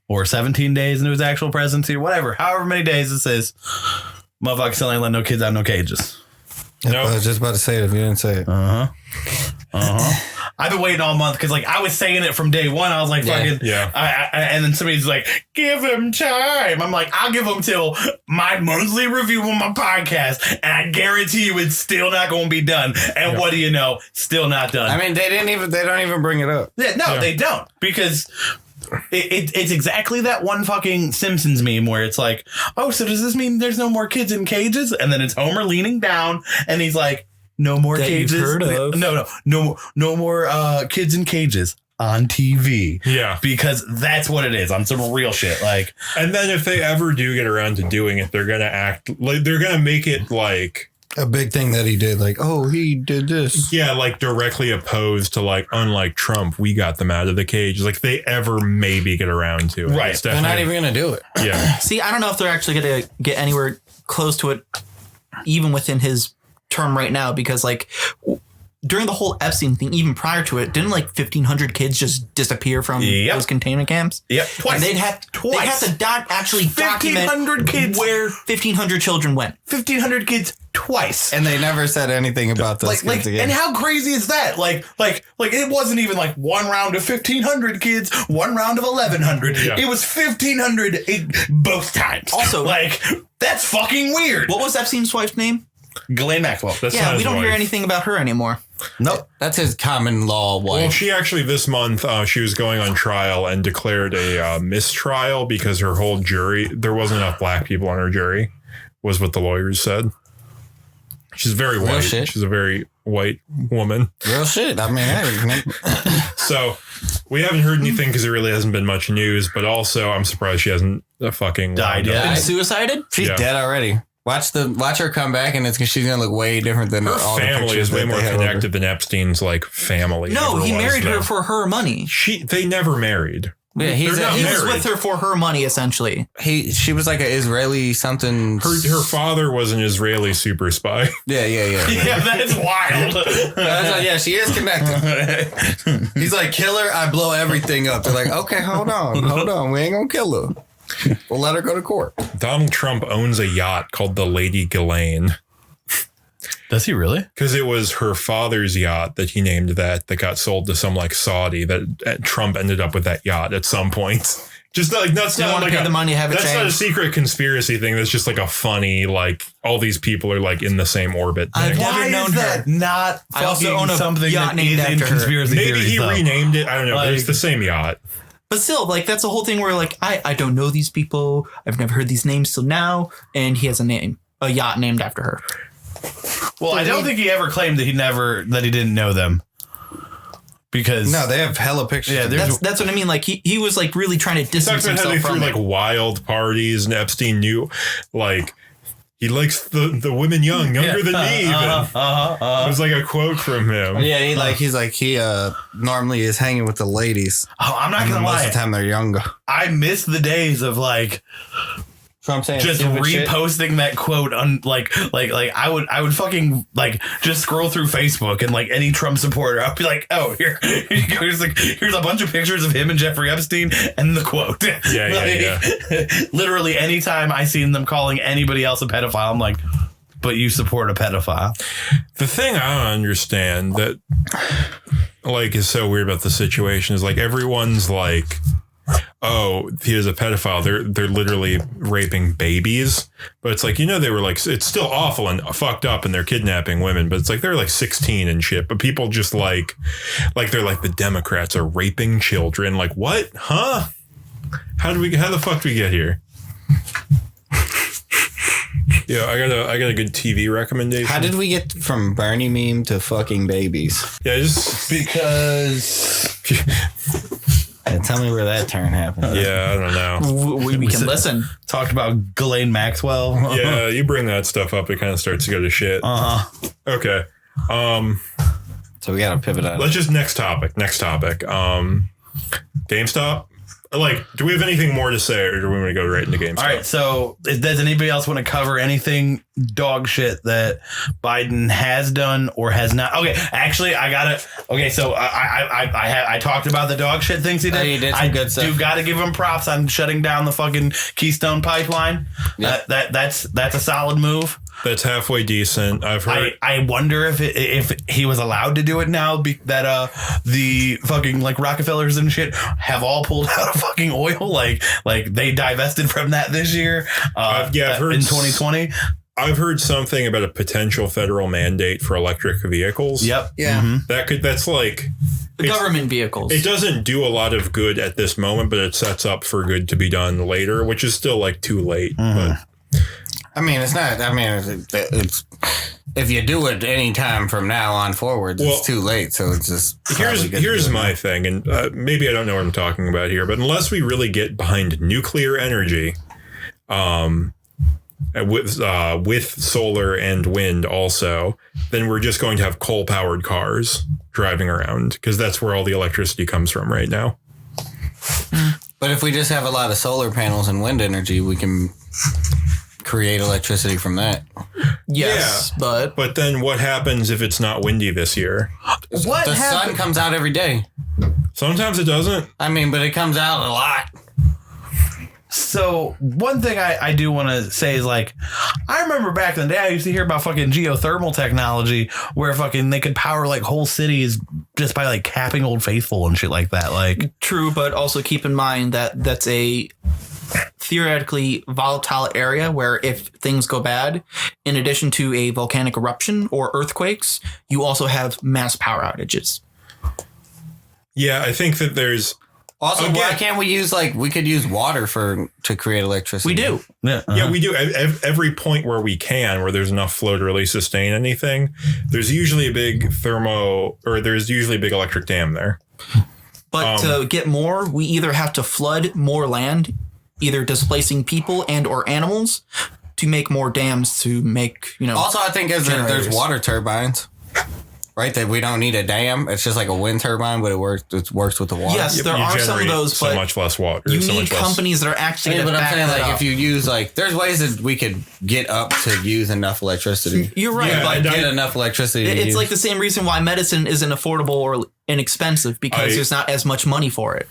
or 17 days into his actual presidency, or whatever, however many days this is, motherfucker still ain't letting no kids out no cages. No, I was just about to say it if you didn't say it. I've been waiting all month because, like, I was saying it from day one. I was like, fucking, and then somebody's like, give him time. I'm like, I'll give him till my monthly review on my podcast, and I guarantee you it's still not going to be done. And what do you know? Still not done. I mean, they don't even bring it up. Yeah, they don't, because it's exactly that one fucking Simpsons meme where it's like, oh, so does this mean there's no more kids in cages? And then it's Homer leaning down, and he's like, no more cages. Heard of. No more kids in cages on TV. Yeah, because that's what it is on some real shit. Like, and then if they ever do get around to doing it, they're gonna act like they're gonna make it like a big thing that he did. Like, oh, he did this. Yeah, like directly opposed to, like, unlike Trump, we got them out of the cage. Like, they ever maybe get around to it. Right. They're not even gonna do it. Yeah. See, I don't know if they're actually going to get anywhere close to it, even within his term right now, because, like, during the whole Epstein thing, even prior to it, didn't like 1,500 kids just disappear from those containment camps? Yep. Twice. And they'd have to actually document 1,500 kids where 1,500 children went. 1,500 kids twice. And they never said anything about those kids again. And how crazy is that? Like it wasn't even like one round of 1,500 kids, one round of 1,100. Yeah. It was 1,500 both times. Also, like, that's fucking weird. What was Epstein's wife's name? Ghislaine Maxwell. That's not we his don't hear wife. anything about her anymore. Nope. That's his common law wife. Well, she actually this month, she was going on trial and declared a mistrial because her whole jury, there wasn't enough black people on her jury, was what the lawyers said. She's very white. Shit. She's a very white woman. Real shit. I mean, So we haven't heard anything because there really hasn't been much news, but also I'm surprised she hasn't fucking Died yet. Been suicided? she's Yeah. dead already. Watch her come back, and she's gonna look way different than Her all the family pictures is way that more they have over. connected than Epstein's like family. No, ever he was, married her though. for her money. They never married. Yeah, He not was married. with her for her money, essentially. she was like an Israeli something. Her father was an Israeli super spy. Yeah. Yeah, that's wild. Yeah, she is connected. He's like, kill her, I blow everything up. They're like, okay, hold on, we ain't gonna kill her. We'll let her go to court. Donald Trump owns a yacht called the Lady Ghislaine Does he really? because it was her father's yacht that he named that got sold to some like Saudi that Trump ended up with that yacht at some point. Just like that's Didn't not want to like pay the money, have it that's not a changed. secret conspiracy thing. That's just like a funny like all these people are like in the same orbit thing. I've never Why known is that her. not I also fucking own a something yacht that named is in after her. conspiracy Maybe theories, he though? renamed it. I don't know. But it's Like- the same yacht. But still, like, that's the whole thing where, like, I don't know these people. I've never heard these names till now. And he has a yacht named after her. Well, I don't think he ever claimed that he didn't know them. Because No, they have hella pictures. Yeah, of there's- That's what I mean. Like, he was, like, really trying to distance Talks about how they himself threw from like it. wild parties and Epstein knew like he likes the women younger than me even. It was like a quote from him. Yeah, he normally is hanging with the ladies. Oh, I'm not And gonna most lie. of the time they're younger. I miss the days of like So I'm saying just stupid shit. reposting that quote on like I would fucking like just scroll through Facebook and like any Trump supporter, I'd be like, oh, here's a bunch of pictures of him and Jeffrey Epstein and the quote. Yeah. Literally anytime I seen them calling anybody else a pedophile, I'm like, but you support a pedophile. The thing I don't understand that like is so weird about the situation is like everyone's like, oh, he is a pedophile. They're literally raping babies. But it's like, they were like, it's still awful and fucked up and they're kidnapping women. But it's like they're like 16 and shit. But people just like they're like the Democrats are raping children. Like what? Huh? How the fuck do we get here? Yeah, I got a good TV recommendation. How did we get from Bernie meme to fucking babies? Yeah, just Because Yeah, tell me where that turn happened. yeah, I don't know. We can listen. talked about Ghislaine Maxwell. Yeah, you bring that stuff up, it kind of starts to go to shit. Uh-huh. Okay. So we got to pivot out. Let's just next topic. GameStop. Like, do we have anything more to say, or do we want to go right into GameStop? All right. So, does anybody else want to cover anything dog shit that Biden has done or has not? Okay, actually, I gotta. Okay, so I talked about the dog shit things he did. Oh, you did some good stuff. Do got to give him props on shutting down the fucking Keystone Pipeline. Yep. That's a solid move. That's halfway decent. I've heard. I wonder if he was allowed to do it now that the fucking like Rockefellers and shit have all pulled out of fucking oil, like they divested from that this year. I've heard in 2020. I've heard something about a potential federal mandate for electric vehicles. Yep. Yeah. Mm-hmm. That's like The government vehicles. It doesn't do a lot of good at this moment, but it sets up for good to be done later, which is still like too late. Mm-hmm. But I mean, it's not. I mean, it's if you do it any time from now on forward, it's too late. So it's just here's my thing, and maybe I don't know what I'm talking about here, but unless we really get behind nuclear energy, with solar and wind also, then we're just going to have coal powered cars driving around because that's where all the electricity comes from right now. But if we just have a lot of solar panels and wind energy, we can create electricity from that. Yes, Yeah, but then what happens if it's not windy this year? What The sun happened? comes out every day. Sometimes it doesn't. I mean, but it comes out a lot. So one thing I do want to say is like, I remember back in the day, I used to hear about fucking geothermal technology where fucking they could power like whole cities just by like capping Old Faithful and shit like that. Like, True, but also keep in mind that that's a theoretically volatile area where if things go bad, in addition to a volcanic eruption or earthquakes, you also have mass power outages. Yeah, I think that there's Also, Again- why can't we use we could use water to create electricity? We do. yeah, Yeah, we do. Every point where we can, where there's enough flow to really sustain anything, there's usually a big there's usually a big electric dam there. But to get more, we either have to flood more land, either displacing people and or animals, to make more dams to make, Also, I think there's Generators. water turbines, right? That we don't need a dam. It's just like a wind turbine, but it works with the water. Yes, there You are some of generate those, so but much less water. you so need much less- companies that are actually Yeah, going but to I'm back saying that up. if you use there's ways that we could get up to use enough electricity. You're right. Yeah, but Get enough electricity. to it's use. like the same reason why medicine isn't affordable or inexpensive because there's not as much money for it.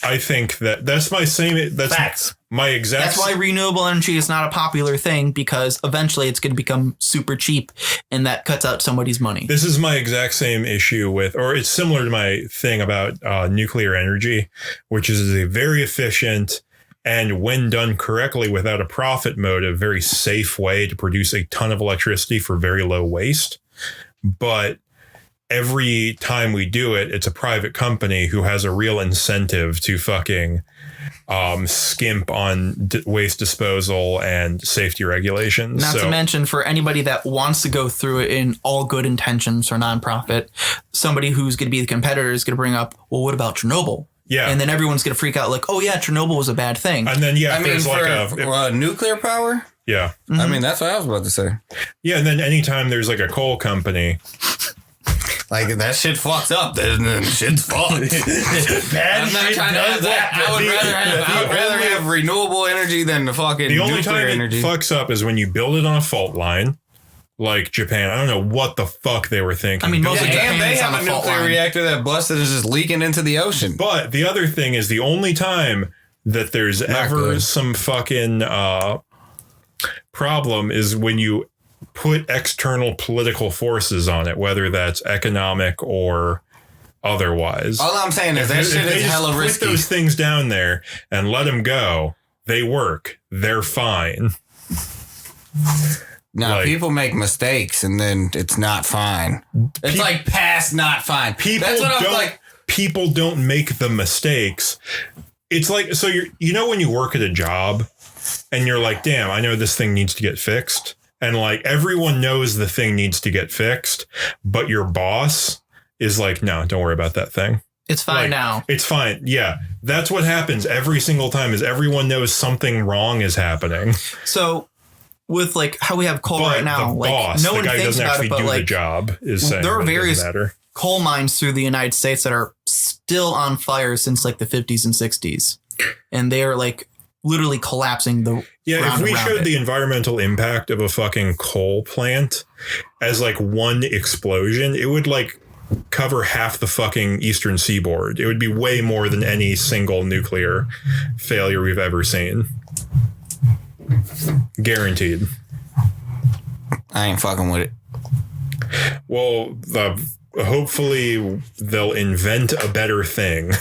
I think that's my same. That's Facts. my exact. That's why renewable energy is not a popular thing, because eventually it's going to become super cheap and that cuts out somebody's money. This is my exact same issue or it's similar to my thing about nuclear energy, which is a very efficient and when done correctly without a profit motive, very safe way to produce a ton of electricity for very low waste. But every time we do it, it's a private company who has a real incentive to fucking skimp on waste disposal and safety regulations. Not to mention, for anybody that wants to go through it in all good intentions or nonprofit, somebody who's going to be the competitor is going to bring up, well, what about Chernobyl? Yeah. And then everyone's going to freak out like, oh, yeah, Chernobyl was a bad thing. And then, I mean, there's for nuclear power. yeah. I mean, that's what I was about to say. Yeah. And then anytime there's like a coal company, Like that shit fucks up, then shit's fucked. I'm not trying to have that. I would rather have renewable energy than the fucking the only nuclear time energy. it fucks up is when you build it on a fault line, like Japan. I don't know what the fuck they were thinking. I mean, most Yeah, of Japan and they is have on a a fault nuclear line. reactor that busted and is just leaking into the ocean. But the other thing is the only time that there's ever good. some fucking problem is when you put external political forces on it, whether that's economic or otherwise. All I'm saying is that If shit they is just hella put risky. those things down there and let them go, they work. They're fine. Now, like- people make mistakes and then it's not fine. It's like past not fine. People That's what I'm don't. like. People don't make the mistakes. It's like, so when you work at a job and you're like, damn, I know this thing needs to get fixed. And like everyone knows the thing needs to get fixed, but your boss is like, no, don't worry about that thing. It's fine Like, now. It's fine. Yeah. That's what happens every single time is everyone knows something wrong is happening. So with like how we have coal But right now, the like boss, no the one guy who thinks doesn't about actually it, but do the like job, is saying there are that it doesn't various matter. coal mines through the United States that are still on fire since like the 50s and 60s, and they are like literally collapsing the Yeah, if ground we around showed it. the environmental impact of a fucking coal plant as like one explosion, it would like cover half the fucking eastern seaboard. It would be way more than any single nuclear failure we've ever seen. Guaranteed. I ain't fucking with it. Well, hopefully they'll invent a better thing.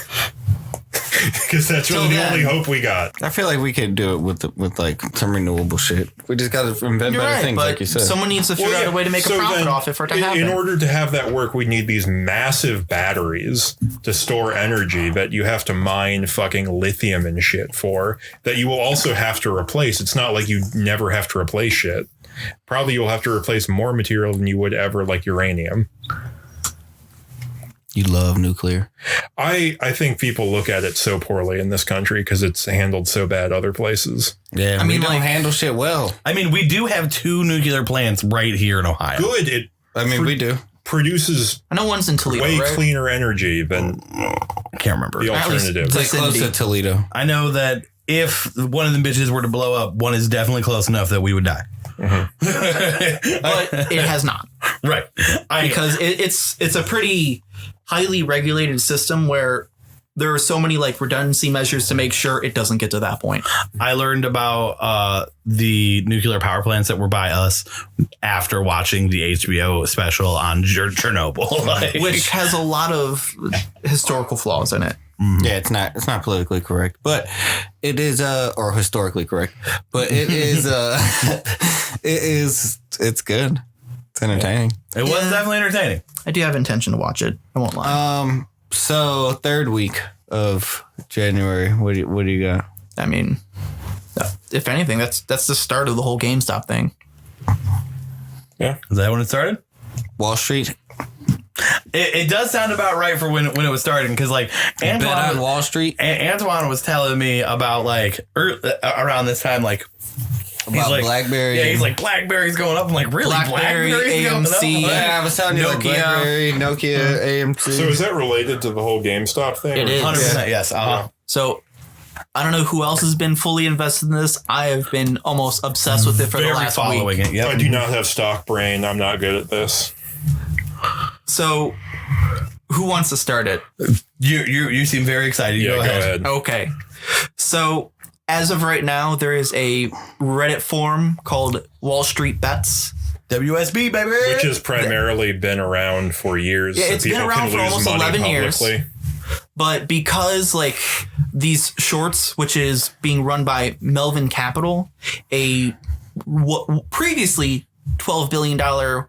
Because that's really the only hope we got. I feel like we could do it with like some renewable shit. We just got to invent You're better right, things, but like you said. someone needs to figure out a way to make a profit then off it for it to happen. In order to have that work, we need these massive batteries to store energy that you have to mine fucking lithium and shit for, that you will also have to replace. It's not like you never have to replace shit. Probably you'll have to replace more material than you would ever like uranium. You love nuclear. I think people look at it so poorly in this country because it's handled so bad other places. Yeah, I mean, we don't like- handle shit well. I mean, we do have 2 nuclear plants right here in Ohio. Good. It I mean, we do. produces I know one's in Toledo, way right? cleaner energy than I can't remember. the At least alternative. It's like close to Vicinity. Toledo. I know that if one of them bitches were to blow up, one is definitely close enough that we would die. but it has not, Right. because it's a pretty highly regulated system where there are so many like redundancy measures to make sure it doesn't get to that point. I learned about the nuclear power plants that were by us after watching the HBO special on Chernobyl, like, Which has a lot of historical flaws in it. Yeah, it's not politically correct, but it is or historically correct, but it is it's good. It's entertaining. it was Yeah. definitely entertaining. I do have intention to watch it. I won't lie. So third week of January, what do you got? I mean, if anything, that's the start of the whole GameStop thing. Yeah. Is that when it started? Wall Street. It does sound about right for when it was starting, because like Bet on Antoine, Wall Street. Antoine was telling me about like around this time, like he's About like BlackBerry. Yeah, he's like BlackBerry's going up. I'm like, really? BlackBerry, BlackBerry's going up? AMC. Like, Yeah, I was telling you, like Nokia. BlackBerry, Nokia, AMC. So is that related to the whole GameStop thing? It is. 100%. Yes. So I don't know who else has been fully invested in this. I have been almost obsessed with it for the Very last following week. it. Yep. I do not have stock brain. I'm not good at this. So who wants to start it? You seem very excited. Yeah, Go ahead. Okay. So as of right now, there is a Reddit forum called Wall Street Bets. WSB, baby. Which has primarily been around for years. Yeah, so it's been people around can for lose almost money 11 years. publicly. But because like these shorts, which is being run by Melvin Capital, a previously $12 billion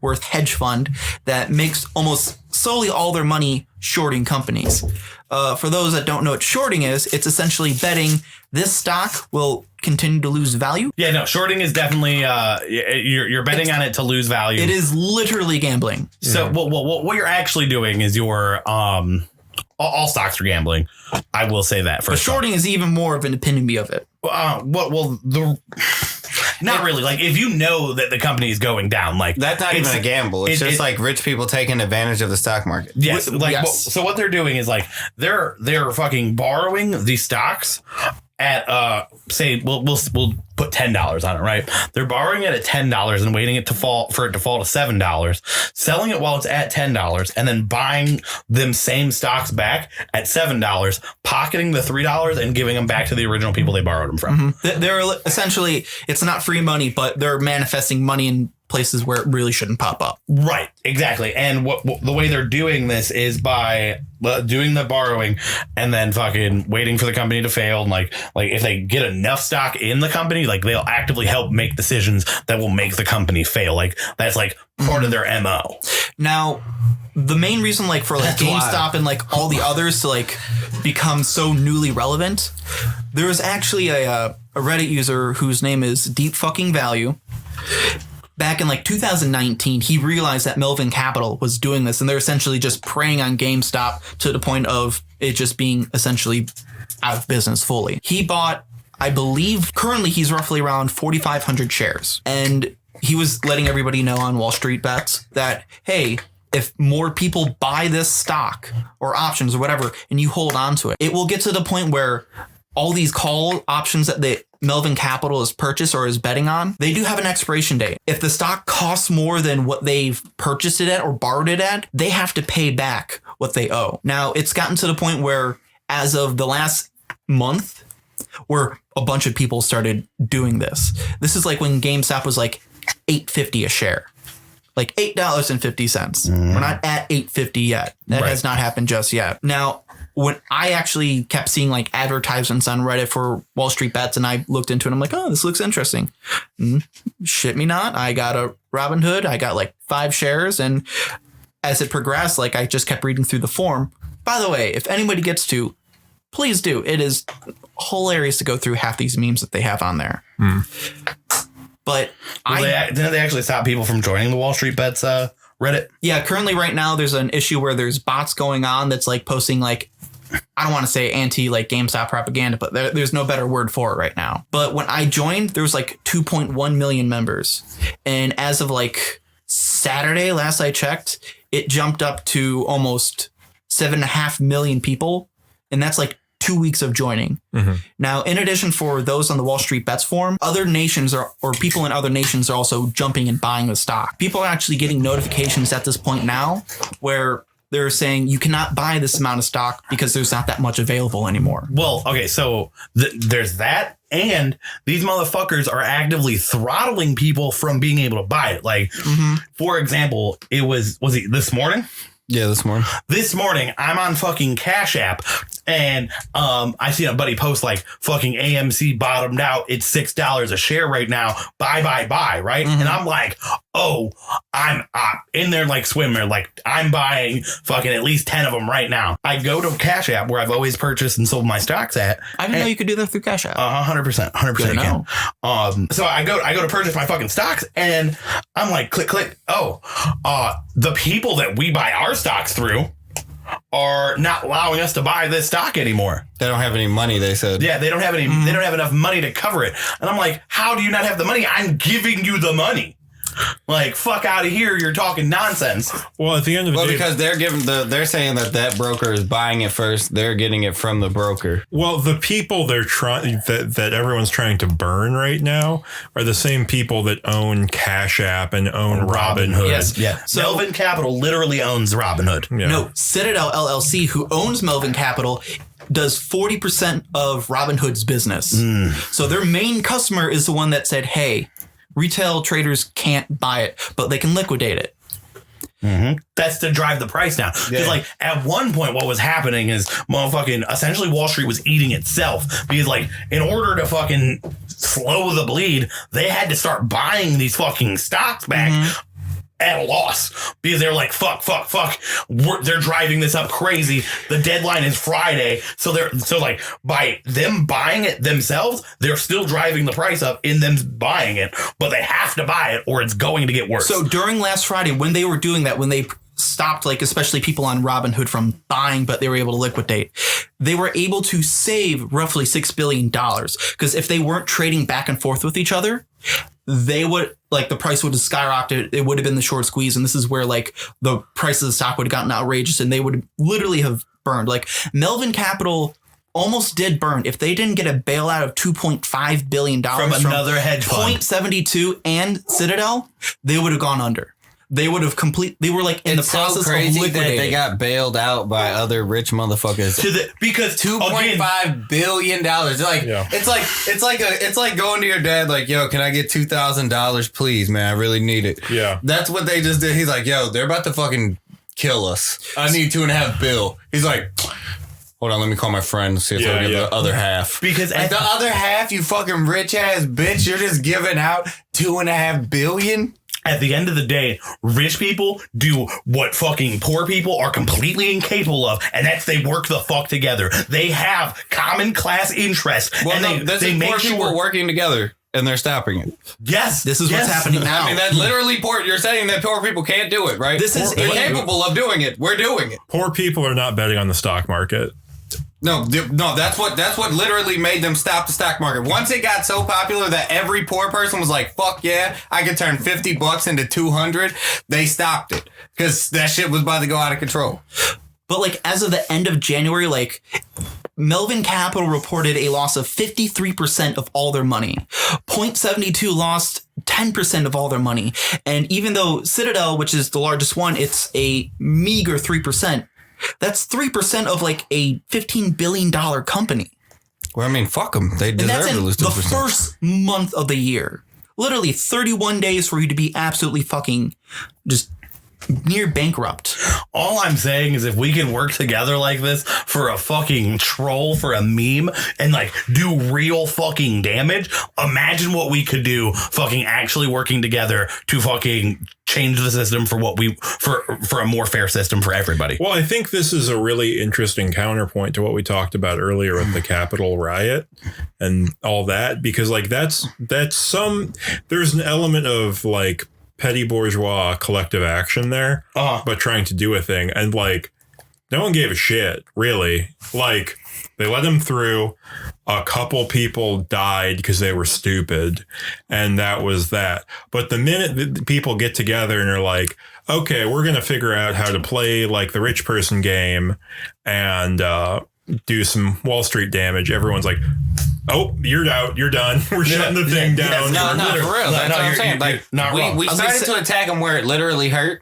worth hedge fund that makes almost solely all their money shorting companies. For those that don't know what shorting is, it's essentially betting this stock will continue to lose value. Yeah, no, shorting is definitely you're betting on it to lose value. It is literally gambling. So what you're actually doing is you're all stocks are gambling. I will say that. But First, shorting is even more of an epitome of it. Not really. Like if you know that the company is going down, like That's not even a gamble. It's just like rich people taking advantage of the stock market. yes, like Yes. so what they're doing is like they're fucking borrowing these stocks at say we'll put $10 on it, right? They're borrowing it at $10 and waiting it to fall to $7, selling it while it's at $10, and then buying them same stocks back at $7, pocketing the $3 and giving them back to the original people they borrowed them from. They're essentially, it's not free money, but they're manifesting money in places where it really shouldn't pop up. Right, exactly. And what the way they're doing this is by doing the borrowing and then fucking waiting for the company to fail. And like if they get enough stock in the company, like they'll actively help make decisions that will make the company fail. Like that's like part of their MO. Now, the main reason like for like That's GameStop wild. and like all the others to like become so newly relevant, there was actually a Reddit user whose name is Deep Fucking Value. Back in like 2019, he realized that Melvin Capital was doing this, and they're essentially just preying on GameStop to the point of it just being essentially out of business fully. He bought I believe currently he's roughly around 4,500 shares. And he was letting everybody know on Wall Street Bets that, hey, if more people buy this stock or options or whatever, and you hold on to it, it will get to the point where all these call options that Melvin Capital is purchased or is betting on, they do have an expiration date. If the stock costs more than what they've purchased it at or borrowed it at, they have to pay back what they owe. Now, it's gotten to the point where as of the last month, where a bunch of people started doing this. This is like when GameStop was like $8.50 a share. Like $8.50. We're not at $8.50 yet. That has not happened just yet. Now, when I actually kept seeing like advertisements on Reddit for Wall Street Bets and I looked into it, I'm like, oh, this looks interesting. Shit me not. I got a Robinhood. I got like 5 shares. And as it progressed, like I just kept reading through the form. By the way, if anybody gets to, please do. It is hilarious to go through half these memes that they have on there. But didn't they actually stop people from joining the Wall Street Bets Reddit? Yeah, currently right now there's an issue where there's bots going on that's like posting like, I don't want to say anti like GameStop propaganda, but there's no better word for it right now. But when I joined, there was like 2.1 million members. And as of like Saturday, last I checked, it jumped up to almost 7.5 million people. And that's like 2 weeks of joining. Now, in addition, for those on the Wall Street Bets forum, other nations or people in other nations are also jumping and buying the stock. People are actually getting notifications at this point now where they're saying you cannot buy this amount of stock because there's not that much available anymore. Well, okay, so there's that. And these motherfuckers are actively throttling people from being able to buy it. Like, for example, was it this morning? Yeah, this morning. This morning, I'm on fucking Cash App, and I see a buddy post like fucking AMC bottomed out. It's $6 a share right now. Buy, right? And I'm like, oh, I'm in there like swimmer. Like I'm buying fucking at least 10 of them right now. I go to Cash App where I've always purchased and sold my stocks at. I didn't know you could do that through Cash App. 100%. You can. So I go to purchase my fucking stocks, and I'm like, click. Oh, the people that we buy our stocks through are not allowing us to buy this stock anymore. They don't have any money, they said. Yeah, they don't have any. They don't have enough money to cover it. And I'm like, how do you not have the money? I'm giving you the money. Like, fuck out of here. You're talking nonsense. Well, at the end of the day, because they're saying that broker is buying it first. They're getting it from the broker. well, the people they're trying that everyone's trying to burn right now are the same people that own Cash App and own Robinhood. Yes. Yeah. So Melvin Capital literally owns Robinhood. Yeah. No, Citadel LLC, who owns Melvin Capital, does 40% of Robinhood's business. So their main customer is the one that said, hey, retail traders can't buy it, but they can liquidate it. That's to drive the price down. Because like at one point what was happening is motherfucking essentially Wall Street was eating itself, because like in order to fucking slow the bleed, they had to start buying these fucking stocks back at a loss, because they're like, fuck. They're driving this up crazy. The deadline is Friday. So like by them buying it themselves, they're still driving the price up in them buying it, but they have to buy it or it's going to get worse. So during last Friday, when they were doing that, when they stopped, like especially people on Robinhood from buying, but they were able to liquidate, they were able to save roughly $6 billion. Because if they weren't trading back and forth with each other, they would, like, the price would have skyrocketed. It would have been the short squeeze. And this is where like the price of the stock would have gotten outrageous and they would literally have burned. Like Melvin Capital almost did burn. If they didn't get a bailout of $2.5 billion from another hedge fund, 0.72 and Citadel, they would have gone under. They would have they were like in the process so crazy of liquidating. that they got bailed out by other rich motherfuckers. Because $2.5 billion. Like it's like going to your dad like, yo, can I get $2,000 please, man? I really need it. Yeah. That's what they just did. He's like, yo, they're about to fucking kill us. I need $2.5 billion. He's like, hold on, let me call my friend and see if they'll get the other half. Because like the other half, you fucking rich ass bitch, you're just giving out $2.5 billion. At the end of the day, rich people do what fucking poor people are completely incapable of, and that's they work the fuck together. They have common class interests, well, and they make sure we're working together, and they're stopping it. Yes, this is what's happening now. I mean, that's literally poor. You're saying that poor people can't do it, right? This is they're capable of doing it. We're doing it. Poor people are not betting on the stock market. No, that's what literally made them stop the stock market. Once it got so popular that every poor person was like, fuck yeah, I could turn $50 into 200, they stopped it because that shit was about to go out of control. But like as of the end of January, like Melvin Capital reported a loss of 53% of all their money. Point72 lost 10% of all their money. And even though Citadel, which is the largest one, it's a meager 3%. That's 3% of like a $15 billion company. Well, I mean, fuck them. They And deserve that's to in lose the 2%. first month of the year. Literally 31 days for you to be absolutely fucking just near bankrupt. All I'm saying is if we can work together like this for a fucking troll, for a meme, and like do real fucking damage, imagine what we could do fucking actually working together to fucking change the system for what for a more fair system for everybody. Well, I think this is a really interesting counterpoint to what we talked about earlier with the Capitol riot and all that, because like there's an element of like petty bourgeois collective action there, but trying to do a thing. And like, no one gave a shit, really. Like, they let him through. A couple people died because they were stupid. And that was that. But the minute that people get together and are like, okay, we're going to figure out how to play like the rich person game and do some Wall Street damage, everyone's like, oh, you're out. You're done. We're shutting the thing down. No, for real. That's what I'm saying. Like, not wrong. we started to attack them where it literally hurt,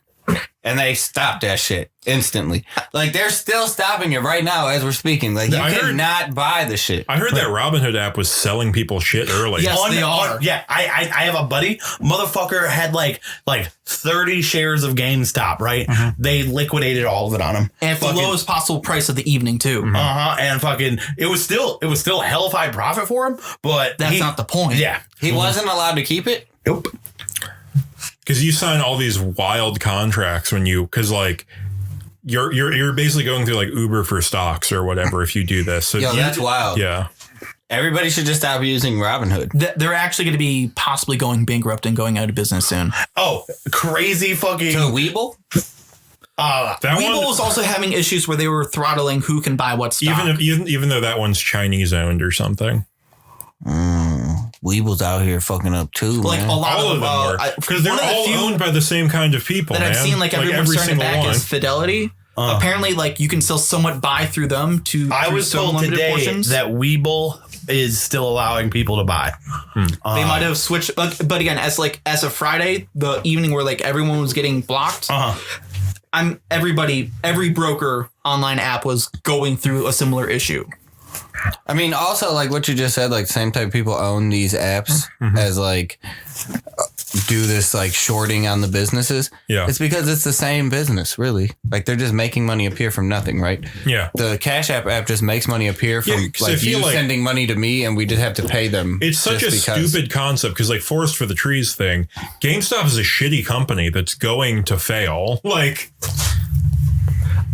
and they stopped that shit instantly. Like, they're still stopping it right now as we're speaking. Like, you cannot buy the shit. I heard that Robinhood app was selling people shit early. Yes, they are. Yeah, I have a buddy. Motherfucker had like 30 shares of GameStop, right? They liquidated all of it on him. And for the lowest possible price of the evening, too. And fucking, it was still a hellified profit for him, but That's not the point. Yeah. He wasn't allowed to keep it? Nope. Because you sign all these wild contracts because like you're basically going through like Uber for stocks or whatever if you do this. So That's wild. Yeah. Everybody should just stop using Robinhood. They're actually going to be possibly going bankrupt and going out of business soon. Oh, crazy fucking. To Weeble? Weeble was also having issues where they were throttling who can buy what stock. Even though that one's Chinese owned or something. Weeble's out here fucking up too, like man. a lot All of of them were. Because they're all owned by the same kind of people, that I've seen like everyone's every starting to single back one. is Fidelity. Apparently, like you can still somewhat buy through them to. I was told today that Weeble is still allowing people to buy. They might have switched, but again, as of Friday, the evening where like everyone was getting blocked. Every broker online app was going through a similar issue. I mean, also, like what you just said, like same type of people own these apps as like do this like shorting on the businesses. Yeah. It's because it's the same business, really. Like they're just making money appear from nothing, right? Yeah. The Cash App just makes money appear from like you sending money to me and we just have to pay them. It's such a stupid concept because like Forest for the Trees thing, GameStop is a shitty company that's going to fail. Like,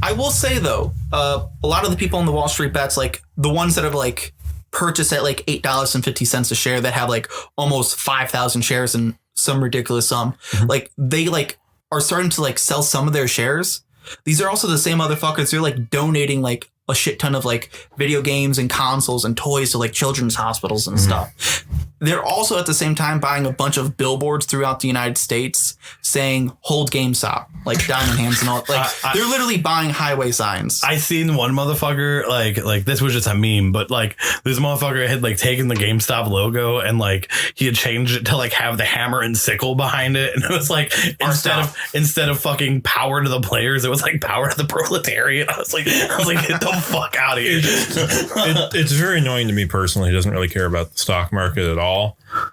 I will say though, a lot of the people on the Wall Street bets, like the ones that have like purchased at like $8.50 a share that have like almost 5,000 shares and some ridiculous sum, like they like are starting to like sell some of their shares. These are also the same motherfuckers. They're like donating like a shit ton of like video games and consoles and toys to like children's hospitals and stuff. They're also at the same time buying a bunch of billboards throughout the United States saying "Hold GameStop," like diamond hands and all. Like they're literally buying highway signs. I seen one motherfucker like this was just a meme, but like this motherfucker had like taken the GameStop logo and like he had changed it to like have the hammer and sickle behind it, and it was like instead of fucking power to the players, it was like power to the proletariat. I was like get the fuck out of here. It's very annoying to me personally. He doesn't really care about the stock market at all.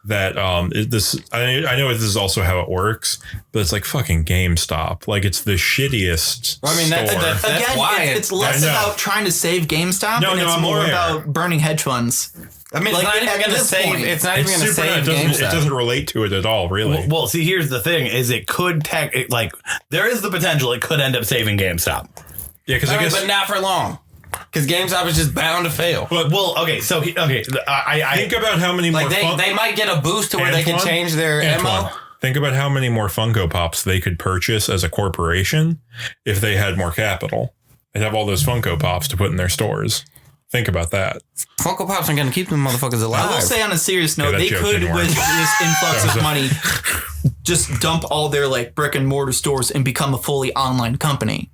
That I know this is also how it works, but it's like fucking GameStop. Like it's the shittiest. Well, I mean, store. that's Again, why it's less about trying to save GameStop and it's more about burning hedge funds. I mean, like, it's not even going to save. It's not even going to save GameStop. It doesn't relate to it at all, really. Well, see, here's the thing: is it could like there is the potential it could end up saving GameStop. Yeah, because I guess, but not for long. Because GameStop is just bound to fail. But okay. I think about how many more. They might get a boost to where they can change their MO. Think about how many more Funko Pops they could purchase as a corporation if they had more capital. They'd have all those Funko Pops to put in their stores. Think about that. Funko Pops aren't going to keep them motherfuckers alive. I will say on a serious note, that they joke could, didn't work. with this influx of money, just dump all their like brick and mortar stores and become a fully online company.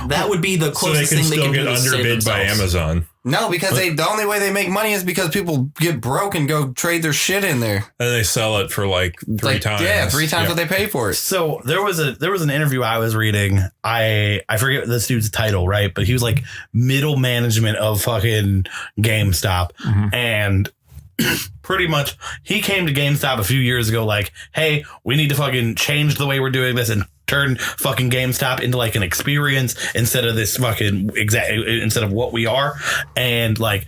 That would be the So they closest can thing they still can get do to save underbid by themselves. Amazon. No, because the only way they make money is because people get broke and go trade their shit in there. And they sell it for like three times. Yeah, 3 times what they pay for it. So there was an interview I was reading. I forget this dude's title, right? But he was like middle management of fucking GameStop. And pretty much he came to GameStop a few years ago like, hey, we need to fucking change the way we're doing this and turn fucking GameStop into like an experience instead of this fucking instead of what we are. And like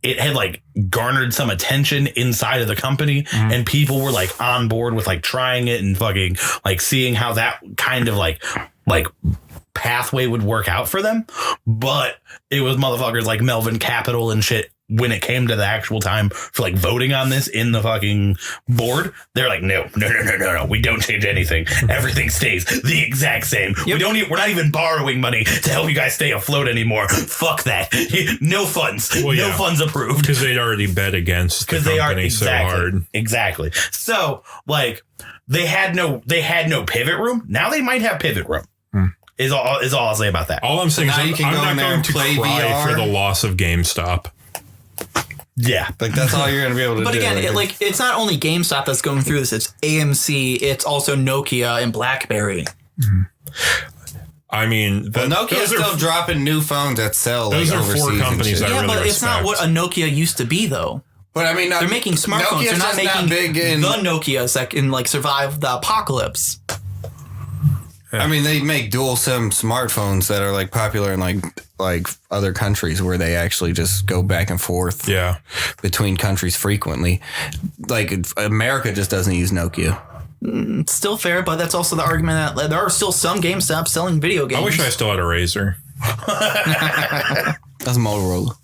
it had like garnered some attention inside of the company and people were like on board with like trying it and fucking like seeing how that kind of like pathway would work out for them. But it was motherfuckers like Melvin Capital and shit. When it came to the actual time for like voting on this in the fucking board, they're like, no. We don't change anything. Everything stays the exact same. Yep. We're not even borrowing money to help you guys stay afloat anymore. Fuck that. No funds. Well, no yeah. funds approved. Because they'd already bet against the Because they are company so hard. Exactly. So like they had no pivot room. Now they might have pivot room. Is all I'll say about that. All I'm saying is now you can go I'm in not there going and to play cry VR. for the loss of GameStop. Yeah. Like, that's all you're going to be able to But do. again, it's not only GameStop that's going through this. It's AMC. It's also Nokia and BlackBerry. I mean, Nokia's those still are dropping new phones that sell. Those like, are 4 overseas and companies shit. I Yeah, really but it's not what respect. a Nokia used to be, though. But I mean, They're making smartphones. Nokia's They're not just making big in. the Nokias that can like survive the apocalypse. I mean, they make dual SIM smartphones that are like popular in like other countries where they actually just go back and forth Yeah. between countries frequently. Like America just doesn't use Nokia. It's still fair, but that's also the argument that there are still some GameStop selling video games. I wish I still had a Razor. That's Motorola.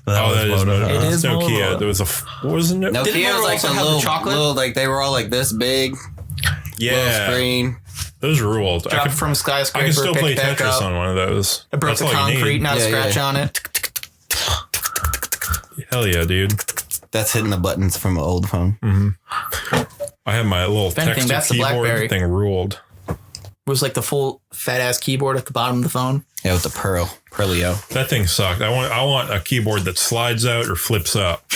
That is Motorola. It is Nokia. Motorola. There was what was it? Nokia Motorola was like also the have the little, chocolate? like they were all like this big, little Yeah. screen. Those ruled. Dropped from a skyscraper. I can still play picked back Tetris up. on one of those. It broke That's the all you concrete, need. not a Yeah, scratch yeah. on it. Hell yeah, dude. That's hitting the buttons from an old phone. I have my little anything, text that's the keyboard BlackBerry. thing ruled. It was like the full fat ass keyboard at the bottom of the phone. Yeah, with the Pearlio. That thing sucked. I want a keyboard that slides out or flips up.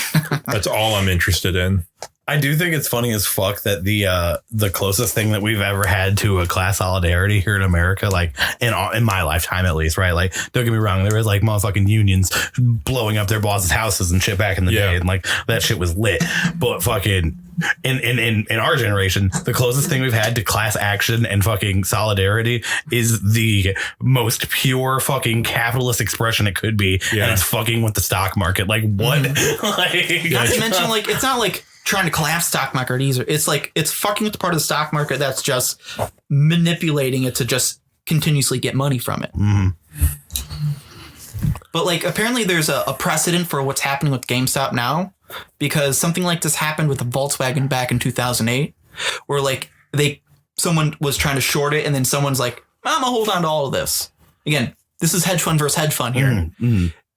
That's all I'm interested in. I do think it's funny as fuck that the closest thing that we've ever had to a class solidarity here in America, like in my lifetime at least, right? Like, don't get me wrong, there was like motherfucking unions blowing up their bosses' houses and shit back in the Yeah. day, and like that shit was lit. But fucking in our generation, the closest thing we've had to class action and fucking solidarity is the most pure fucking capitalist expression it could be, Yeah. and it's fucking with the stock market. Like what? Like, Not to mention, like, it's not like trying to collapse stock market either. It's like it's fucking with the part of the stock market that's just manipulating it to just continuously get money from it. But like apparently there's a precedent for what's happening with GameStop now, because something like this happened with the Volkswagen back in 2008, where like someone was trying to short it and then someone's like, I'm gonna hold on to all of this. Again, this is hedge fund versus hedge fund here.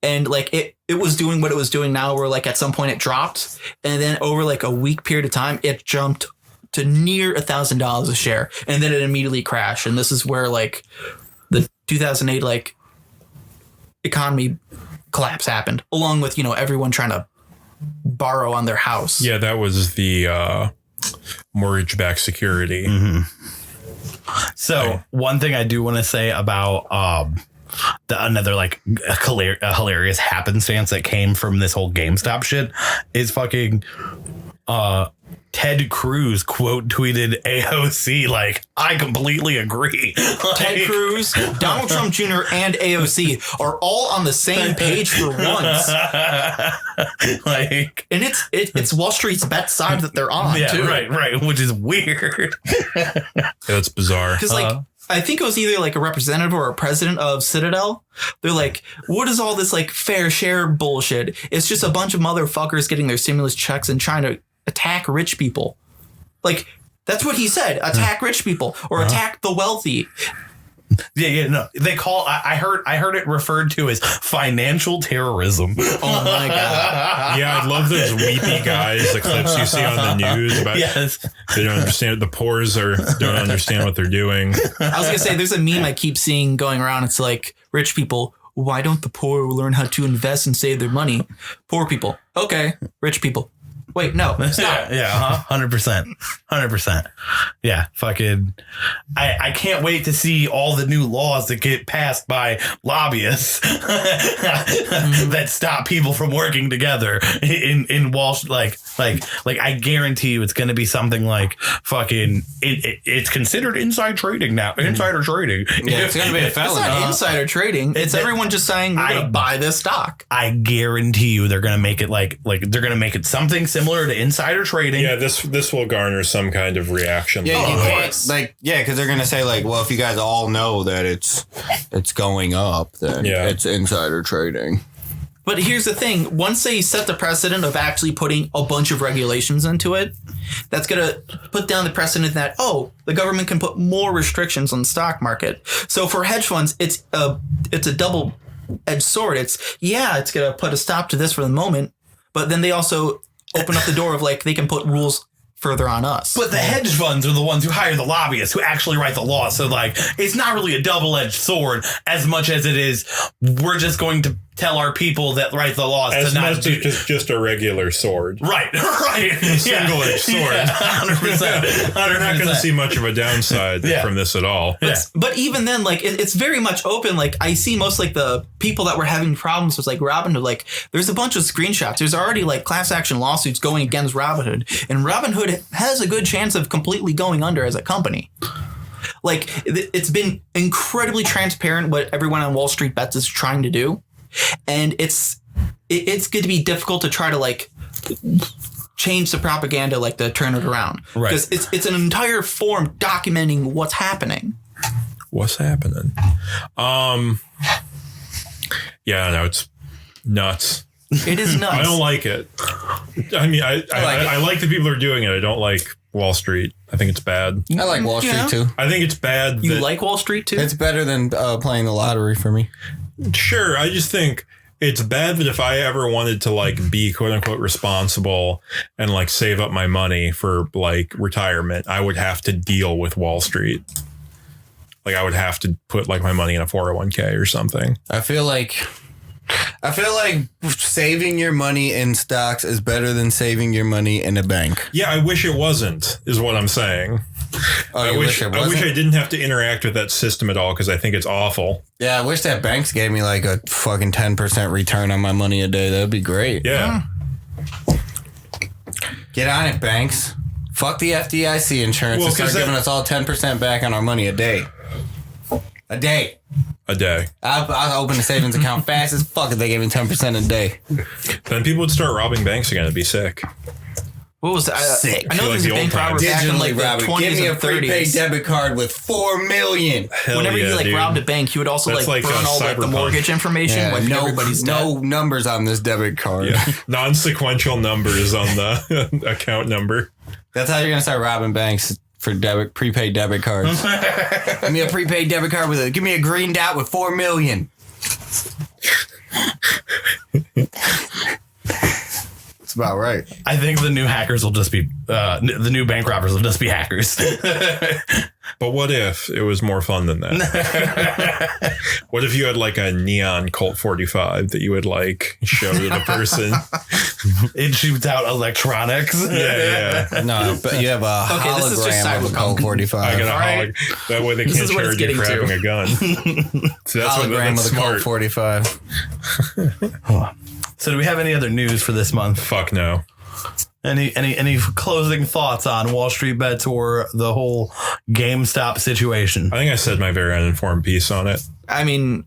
And like it was doing what it was doing now, where like at some point it dropped, and then over like a week period of time, it jumped to near $1,000 a share, and then it immediately crashed. And this is where like the 2008 like economy collapse happened, along with, you know, everyone trying to borrow on their house. Yeah, that was the mortgage-backed security. So one thing I do want to say about another like a hilarious happenstance that came from this whole GameStop shit is fucking Ted Cruz quote tweeted AOC like, I completely agree. Ted Cruz, Donald Trump Jr., and AOC are all on the same page for once. Like, And it's Wall Street's bet side that they're on, yeah, too. right, which is weird. That's bizarre. Because, like, I think it was either, like, a representative or a president of Citadel. They're like, what is all this, like, fair share bullshit? It's just a bunch of motherfuckers getting their stimulus checks and trying to attack rich people. Like, that's what he said. Attack rich people or attack the wealthy. Yeah, no. They call. I heard it referred to as financial terrorism. Oh my god! Yeah, I love those weepy guys. The clips you see on the news about they don't understand. The poors don't understand what they're doing. I was gonna say, there's a meme I keep seeing going around. It's like, rich people, why don't the poor learn how to invest and save their money? Poor people, okay. Rich people, wait, no, stop. Yeah, 100%. Yeah, fucking. I can't wait to see all the new laws that get passed by lobbyists that stop people from working together in Wall Street. Like I guarantee you, it's going to be something like fucking. It's considered inside trading now. Insider trading. Yeah, it's going to be a It's felony. not insider trading. It's everyone just saying we're gonna buy this stock. I guarantee you, they're going to make it like they're going to make it something similar to insider trading. Yeah, this will garner some kind of reaction. Yeah, you of can't, course. because they're gonna say like, well, if you guys all know that it's going up, then it's insider trading. But here's the thing. Once they set the precedent of actually putting a bunch of regulations into it, that's going to put down the precedent that, the government can put more restrictions on the stock market. So for hedge funds, it's a double-edged sword. It's going to put a stop to this for the moment, but then they also open up the door of like they can put rules further on us. But the hedge funds are the ones who hire the lobbyists who actually write the law. So like, it's not really a double-edged sword as much as it is. We're just going to tell our people that write the laws As to not much do. as just a regular sword. Right. Single-edged sword. Yeah, 100%. You're not going to see much of a downside from this at all. But even then, like it's very much open. Like I see most like the people that were having problems with like Robinhood. Like there's a bunch of screenshots. There's already like class action lawsuits going against Robinhood, and Robinhood has a good chance of completely going under as a company. Like it's been incredibly transparent what everyone on Wall Street Bets is trying to do, and it's going to be difficult to try to like change the propaganda, like to turn it around, right? Because it's an entire form documenting what's happening. What's happening? Yeah, no, it's nuts. It is nuts. I don't like it. I mean, I like the people who are doing it. I don't like Wall Street. I think it's bad. I like Wall Street too. I think it's bad. You like Wall Street too? It's better than playing the lottery for me. Sure. I just think it's bad that if I ever wanted to like be quote unquote responsible and like save up my money for like retirement, I would have to deal with Wall Street. Like I would have to put like my money in a 401k or something. I feel like saving your money in stocks is better than saving your money in a bank. Yeah, I wish it wasn't, is what I'm saying. I wish I didn't have to interact with that system at all because I think it's awful. Yeah, I wish that banks gave me like a fucking 10% return on my money a day. That'd be great. Yeah. Get on it, banks. Fuck the FDIC insurance and start giving us all 10% back on our money a day. A day. I'll open a savings account fast as fuck if they gave me 10% a day. Then people would start robbing banks again. It'd be sick. What was that? Sick. I know Like there's a the old bank robber times. back in like the Digitally, 20s give me a and prepaid 30s. debit card with $4 million. Hell Whenever yeah, you like dude. robbed a bank, he would also That's like like burn all like the Cyberpunk. mortgage information. Yeah, Like everybody's no numbers on this debit card. Yeah. Non-sequential numbers on the account number. That's how you're gonna start robbing banks for prepaid debit cards. Give me a prepaid debit card give me a green dot with $4 million. That's about right. I think the new hackers will just be the new bank robbers will just be hackers. But what if it was more fun than that? What if you had like a neon Colt 45 that you would like show to the person? It shoots out electronics. Yeah. No, but you have a Okay, this is just hologram of a Colt Cyberpunk. 45. I got a Alright. That way they This can't is what it's charge you getting for to. having a gun. So that's hologram that's of a Colt smart. 45. So do we have any other news for this month? Fuck no. Any closing thoughts on Wall Street Bets or the whole GameStop situation? I think I said my very uninformed piece on it. I mean,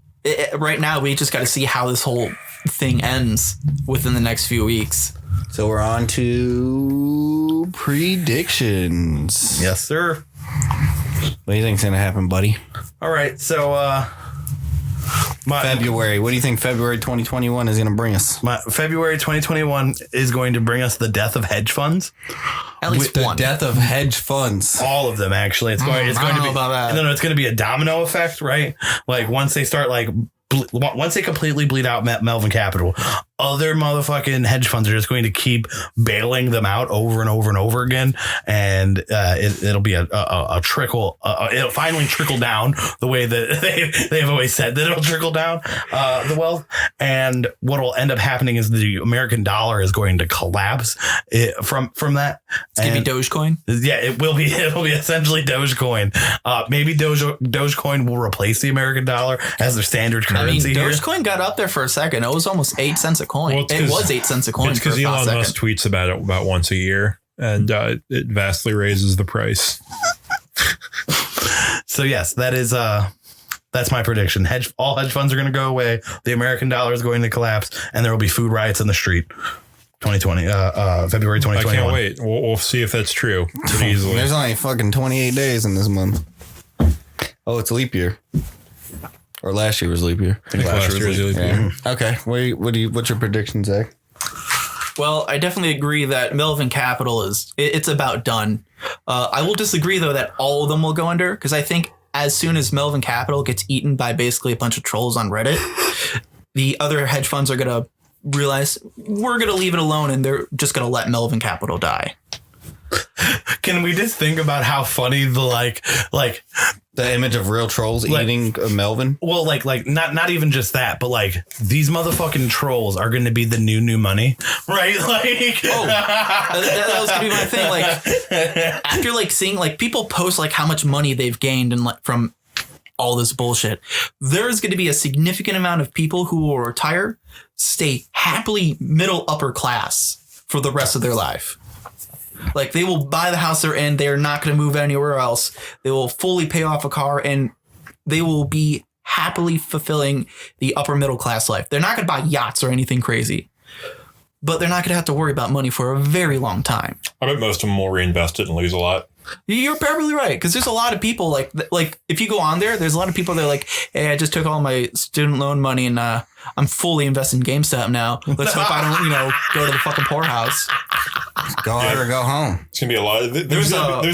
right now we just got to see how this whole thing ends within the next few weeks. So we're on to predictions. Yes, sir. What do you think's gonna happen, buddy? All right. So February. What do you think February 2021 is going to bring us? February 2021 is going to bring us the death of hedge funds. At least The one. death of hedge funds. All of them, actually. It's going to be about that. No, it's going to be a domino effect, right? Like once they start once they completely bleed out Melvin Capital, other motherfucking hedge funds are just going to keep bailing them out over and over and over again, and it'll be a trickle. It'll finally trickle down the way that they've always said that it'll trickle down the wealth. And what will end up happening is the American dollar is going to collapse from that. It's going to be Dogecoin. Yeah, it will be. It'll be essentially Dogecoin. Maybe Dogecoin will replace the American dollar as their standard currency. here. Dogecoin got up there for a second. It was almost 8 cents a coin. Well, it was 8 cents a coin. It's because Elon Musk tweets about it about once a year, and it vastly raises the price. So yes, that's my prediction. All hedge funds are going to go away. The American dollar is going to collapse, and there will be food riots in the street. 2020, February 2021. I can't wait. We'll see if that's true. Pretty easily. There's only fucking 28 days in this month. Oh, it's leap year. Or last year was leap year. I think last year was leap year. Yeah. Okay. What's your prediction, Zach? Well, I definitely agree that Melvin Capital it's about done. I will disagree, though, that all of them will go under, because I think as soon as Melvin Capital gets eaten by basically a bunch of trolls on Reddit, the other hedge funds are going to realize we're going to leave it alone, and they're just going to let Melvin Capital die. Can we just think about how funny the the image of real trolls eating Melvin? Well, not even just that, but these motherfucking trolls are going to be the new money, right? That was gonna be my thing. After seeing people post how much money they've gained and from all this bullshit, there's going to be a significant amount of people who will retire, stay happily middle upper class for the rest of their life. They will buy the house they're in. They're not going to move anywhere else. They will fully pay off a car, and they will be happily fulfilling the upper middle class life. They're not going to buy yachts or anything crazy, but they're not going to have to worry about money for a very long time. I bet most of them will reinvest it and lose a lot. You're probably right, because there's a lot of people if you go on there's a lot of people that are hey, I just took all my student loan money and I'm fully invested in GameStop now. Let's hope I don't go to the fucking poorhouse. Go hard or go home. It's gonna be a lot. There's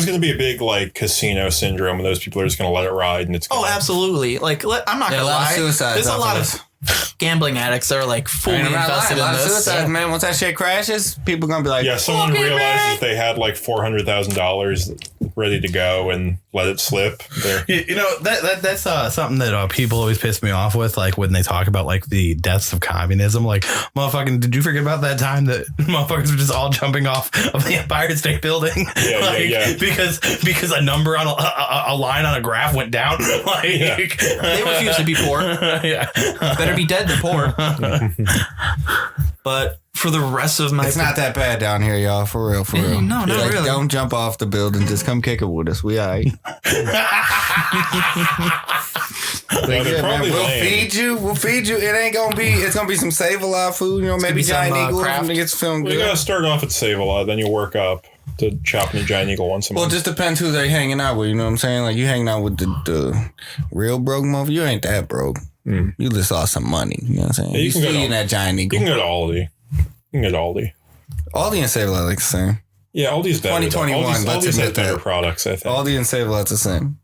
gonna be a big casino syndrome, and those people are just gonna let it ride, and it's gonna, absolutely. I'm not gonna lie. There's a lot of gambling addicts that are fully invested in this. Suicides, man. Once that shit crashes, people gonna be like, yeah, someone realizes that they had $400,000 ready to go and let it slip. That's something that people always piss me off with, when they talk about the deaths of communism. Motherfucking, did you forget about that time that motherfuckers were just all jumping off of the Empire State Building? Yeah. Because a number on a line on a graph went down. They refuse to be poor. Yeah. Better be dead than poor. But for the rest of my... It's not that bad down here, y'all. For real. No, not really. Don't jump off the building. Just come kick it with us. We all right. We'll feed you. It ain't gonna be... It's gonna be some Save-A-Lot food. Maybe Giant Eagle. It gets feeling good. You gotta start off at Save-A-Lot, then you work up to chopping a Giant Eagle once a month. Well, it just depends who they hanging out with. You know what I'm saying? You hanging out with the real broke motherfucker. You ain't that broke. You just lost some money. You know what I'm saying? Yeah, you can still eating that Giant Eagle. You can go to Aldi. Aldi and Save-A-Lot like the same. Yeah, Aldi's better. 2021. Let's Aldi's admit has better that. products, I think. Aldi and Save-A-Lot's the same.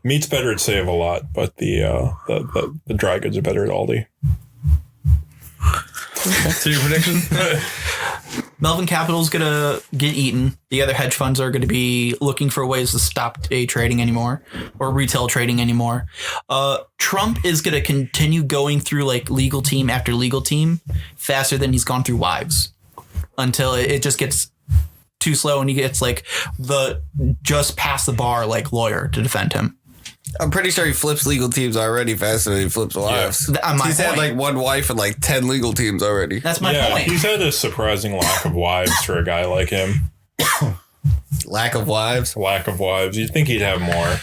Meat's better at Save-A-Lot, but the dry goods are better at Aldi. So your prediction? Melvin Capital's going to get eaten. The other hedge funds are going to be looking for ways to stop day trading anymore or retail trading anymore. Trump is going to continue going through legal team after legal team faster than he's gone through wives until it just gets too slow and he gets the just past the bar lawyer to defend him. I'm pretty sure he flips legal teams already faster than he flips wives. Yeah. He's had one wife and 10 legal teams already. That's my point. He's had a surprising lack of wives for a guy like him. Lack of wives? Lack of wives. You'd think he'd have more.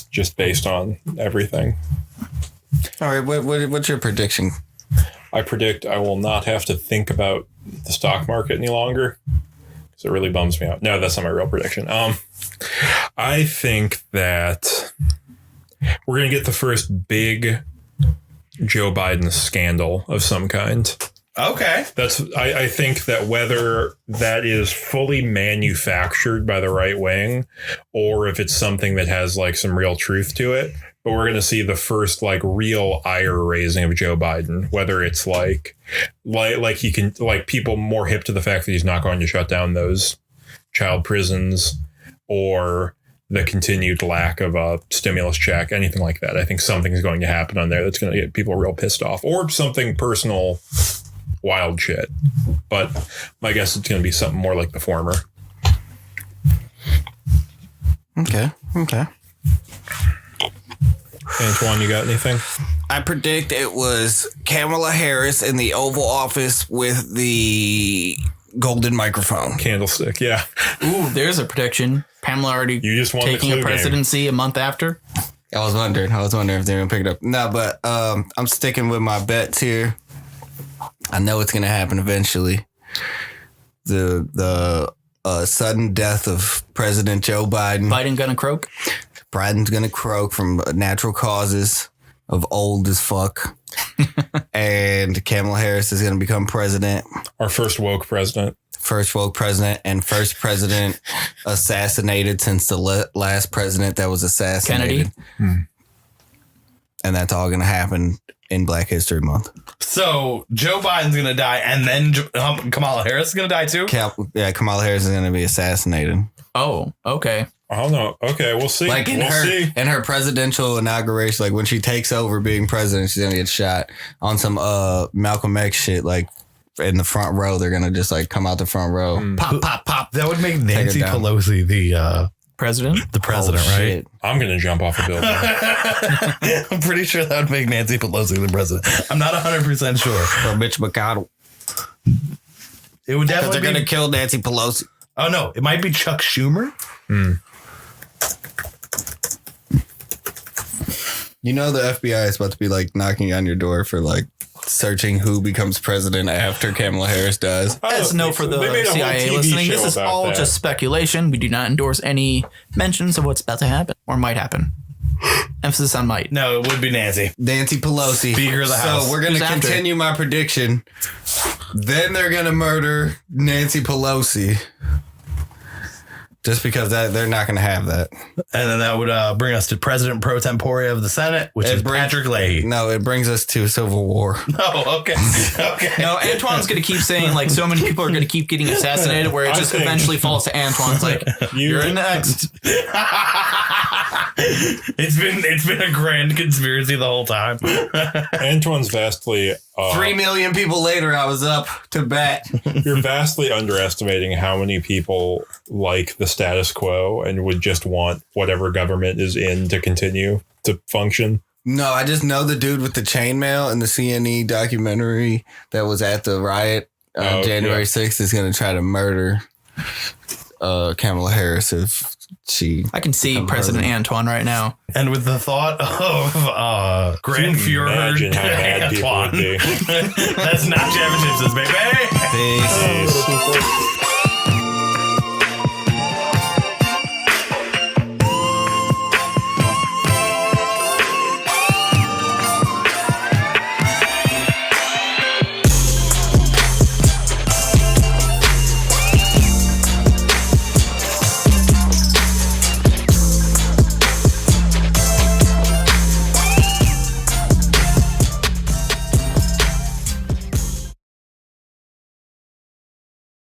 Just based on everything. All right, what's your prediction? I predict I will not have to think about the stock market any longer. Because it really bums me out. No, that's not my real prediction. I think that we're going to get the first big Joe Biden scandal of some kind. Okay. I think that whether that is fully manufactured by the right wing or if it's something that has like some real truth to it, but we're going to see the first like real ire raising of Joe Biden, whether it's like he can like people more hip to the fact that he's not going to shut down those child prisons or the continued lack of a stimulus check, anything like that. I think something's going to happen on there that's going to get people real pissed off, or something personal, wild shit. But my guess it's going to be something more like the former. Okay. Antoine, you got anything? I predict it was Kamala Harris in the Oval Office with the golden microphone. Candlestick, yeah. Ooh, there's a prediction. Pamela already You just won taking the a clue presidency a month after. I was wondering if they're gonna pick it up. No, but I'm sticking with my bets here. I know it's gonna happen eventually. The sudden death of President Joe Biden. Biden gonna croak? Biden's gonna croak from natural causes of old as fuck. And Kamala Harris is gonna become president. Our first woke president. First woke president and first president assassinated since the last president that was assassinated. Kennedy. And that's all gonna happen in Black History Month. So Joe Biden's going to die and then Kamala Harris is going to die too? Kamala Harris is gonna be assassinated. Oh, okay. I don't know. Okay, we'll see. Like in her presidential inauguration, like when she takes over being president, she's gonna get shot on some Malcolm X shit. Like in the front row, they're gonna just like come out the front row, pop, pop, pop. That would make Nancy Pelosi the president. The president, right? Shit. I'm gonna jump off a building. I'm pretty sure that would make Nancy Pelosi the president. I'm not 100% sure. Or Mitch McConnell. It would definitely They're gonna kill Nancy Pelosi. Oh no, it might be Chuck Schumer. You know the FBI is about to be like knocking on your door for like searching who becomes president after Kamala Harris dies. As note for the CIA listening, this is all just speculation. We do not endorse any mentions of what's about to happen or might happen. Emphasis on might. No, it would be Nancy Pelosi. Speaker of the House. So we're going to continue my prediction. Then they're going to murder Nancy Pelosi. Just because they're not going to have that. And then that would bring us to President pro tempore of the Senate, which is Patrick Leahy. No, it brings us to Civil War. Oh, okay. Okay. No, Antoine's going to keep saying like so many people are going to keep getting assassinated where it just eventually falls to Antoine's like, you're next. It's been a grand conspiracy the whole time. Antoine's vastly 3 million people later, I was up to bat. You're vastly underestimating how many people like the status quo and would just want whatever government is in to continue to function. No, I just know the dude with the chainmail in the CNE documentary that was at the riot on January 6th is going to try to murder Kamala Harris if she... I can see President Antoine right now. And with the thought of Grand Fuhrer Antoine. That's not championship, baby. Peace.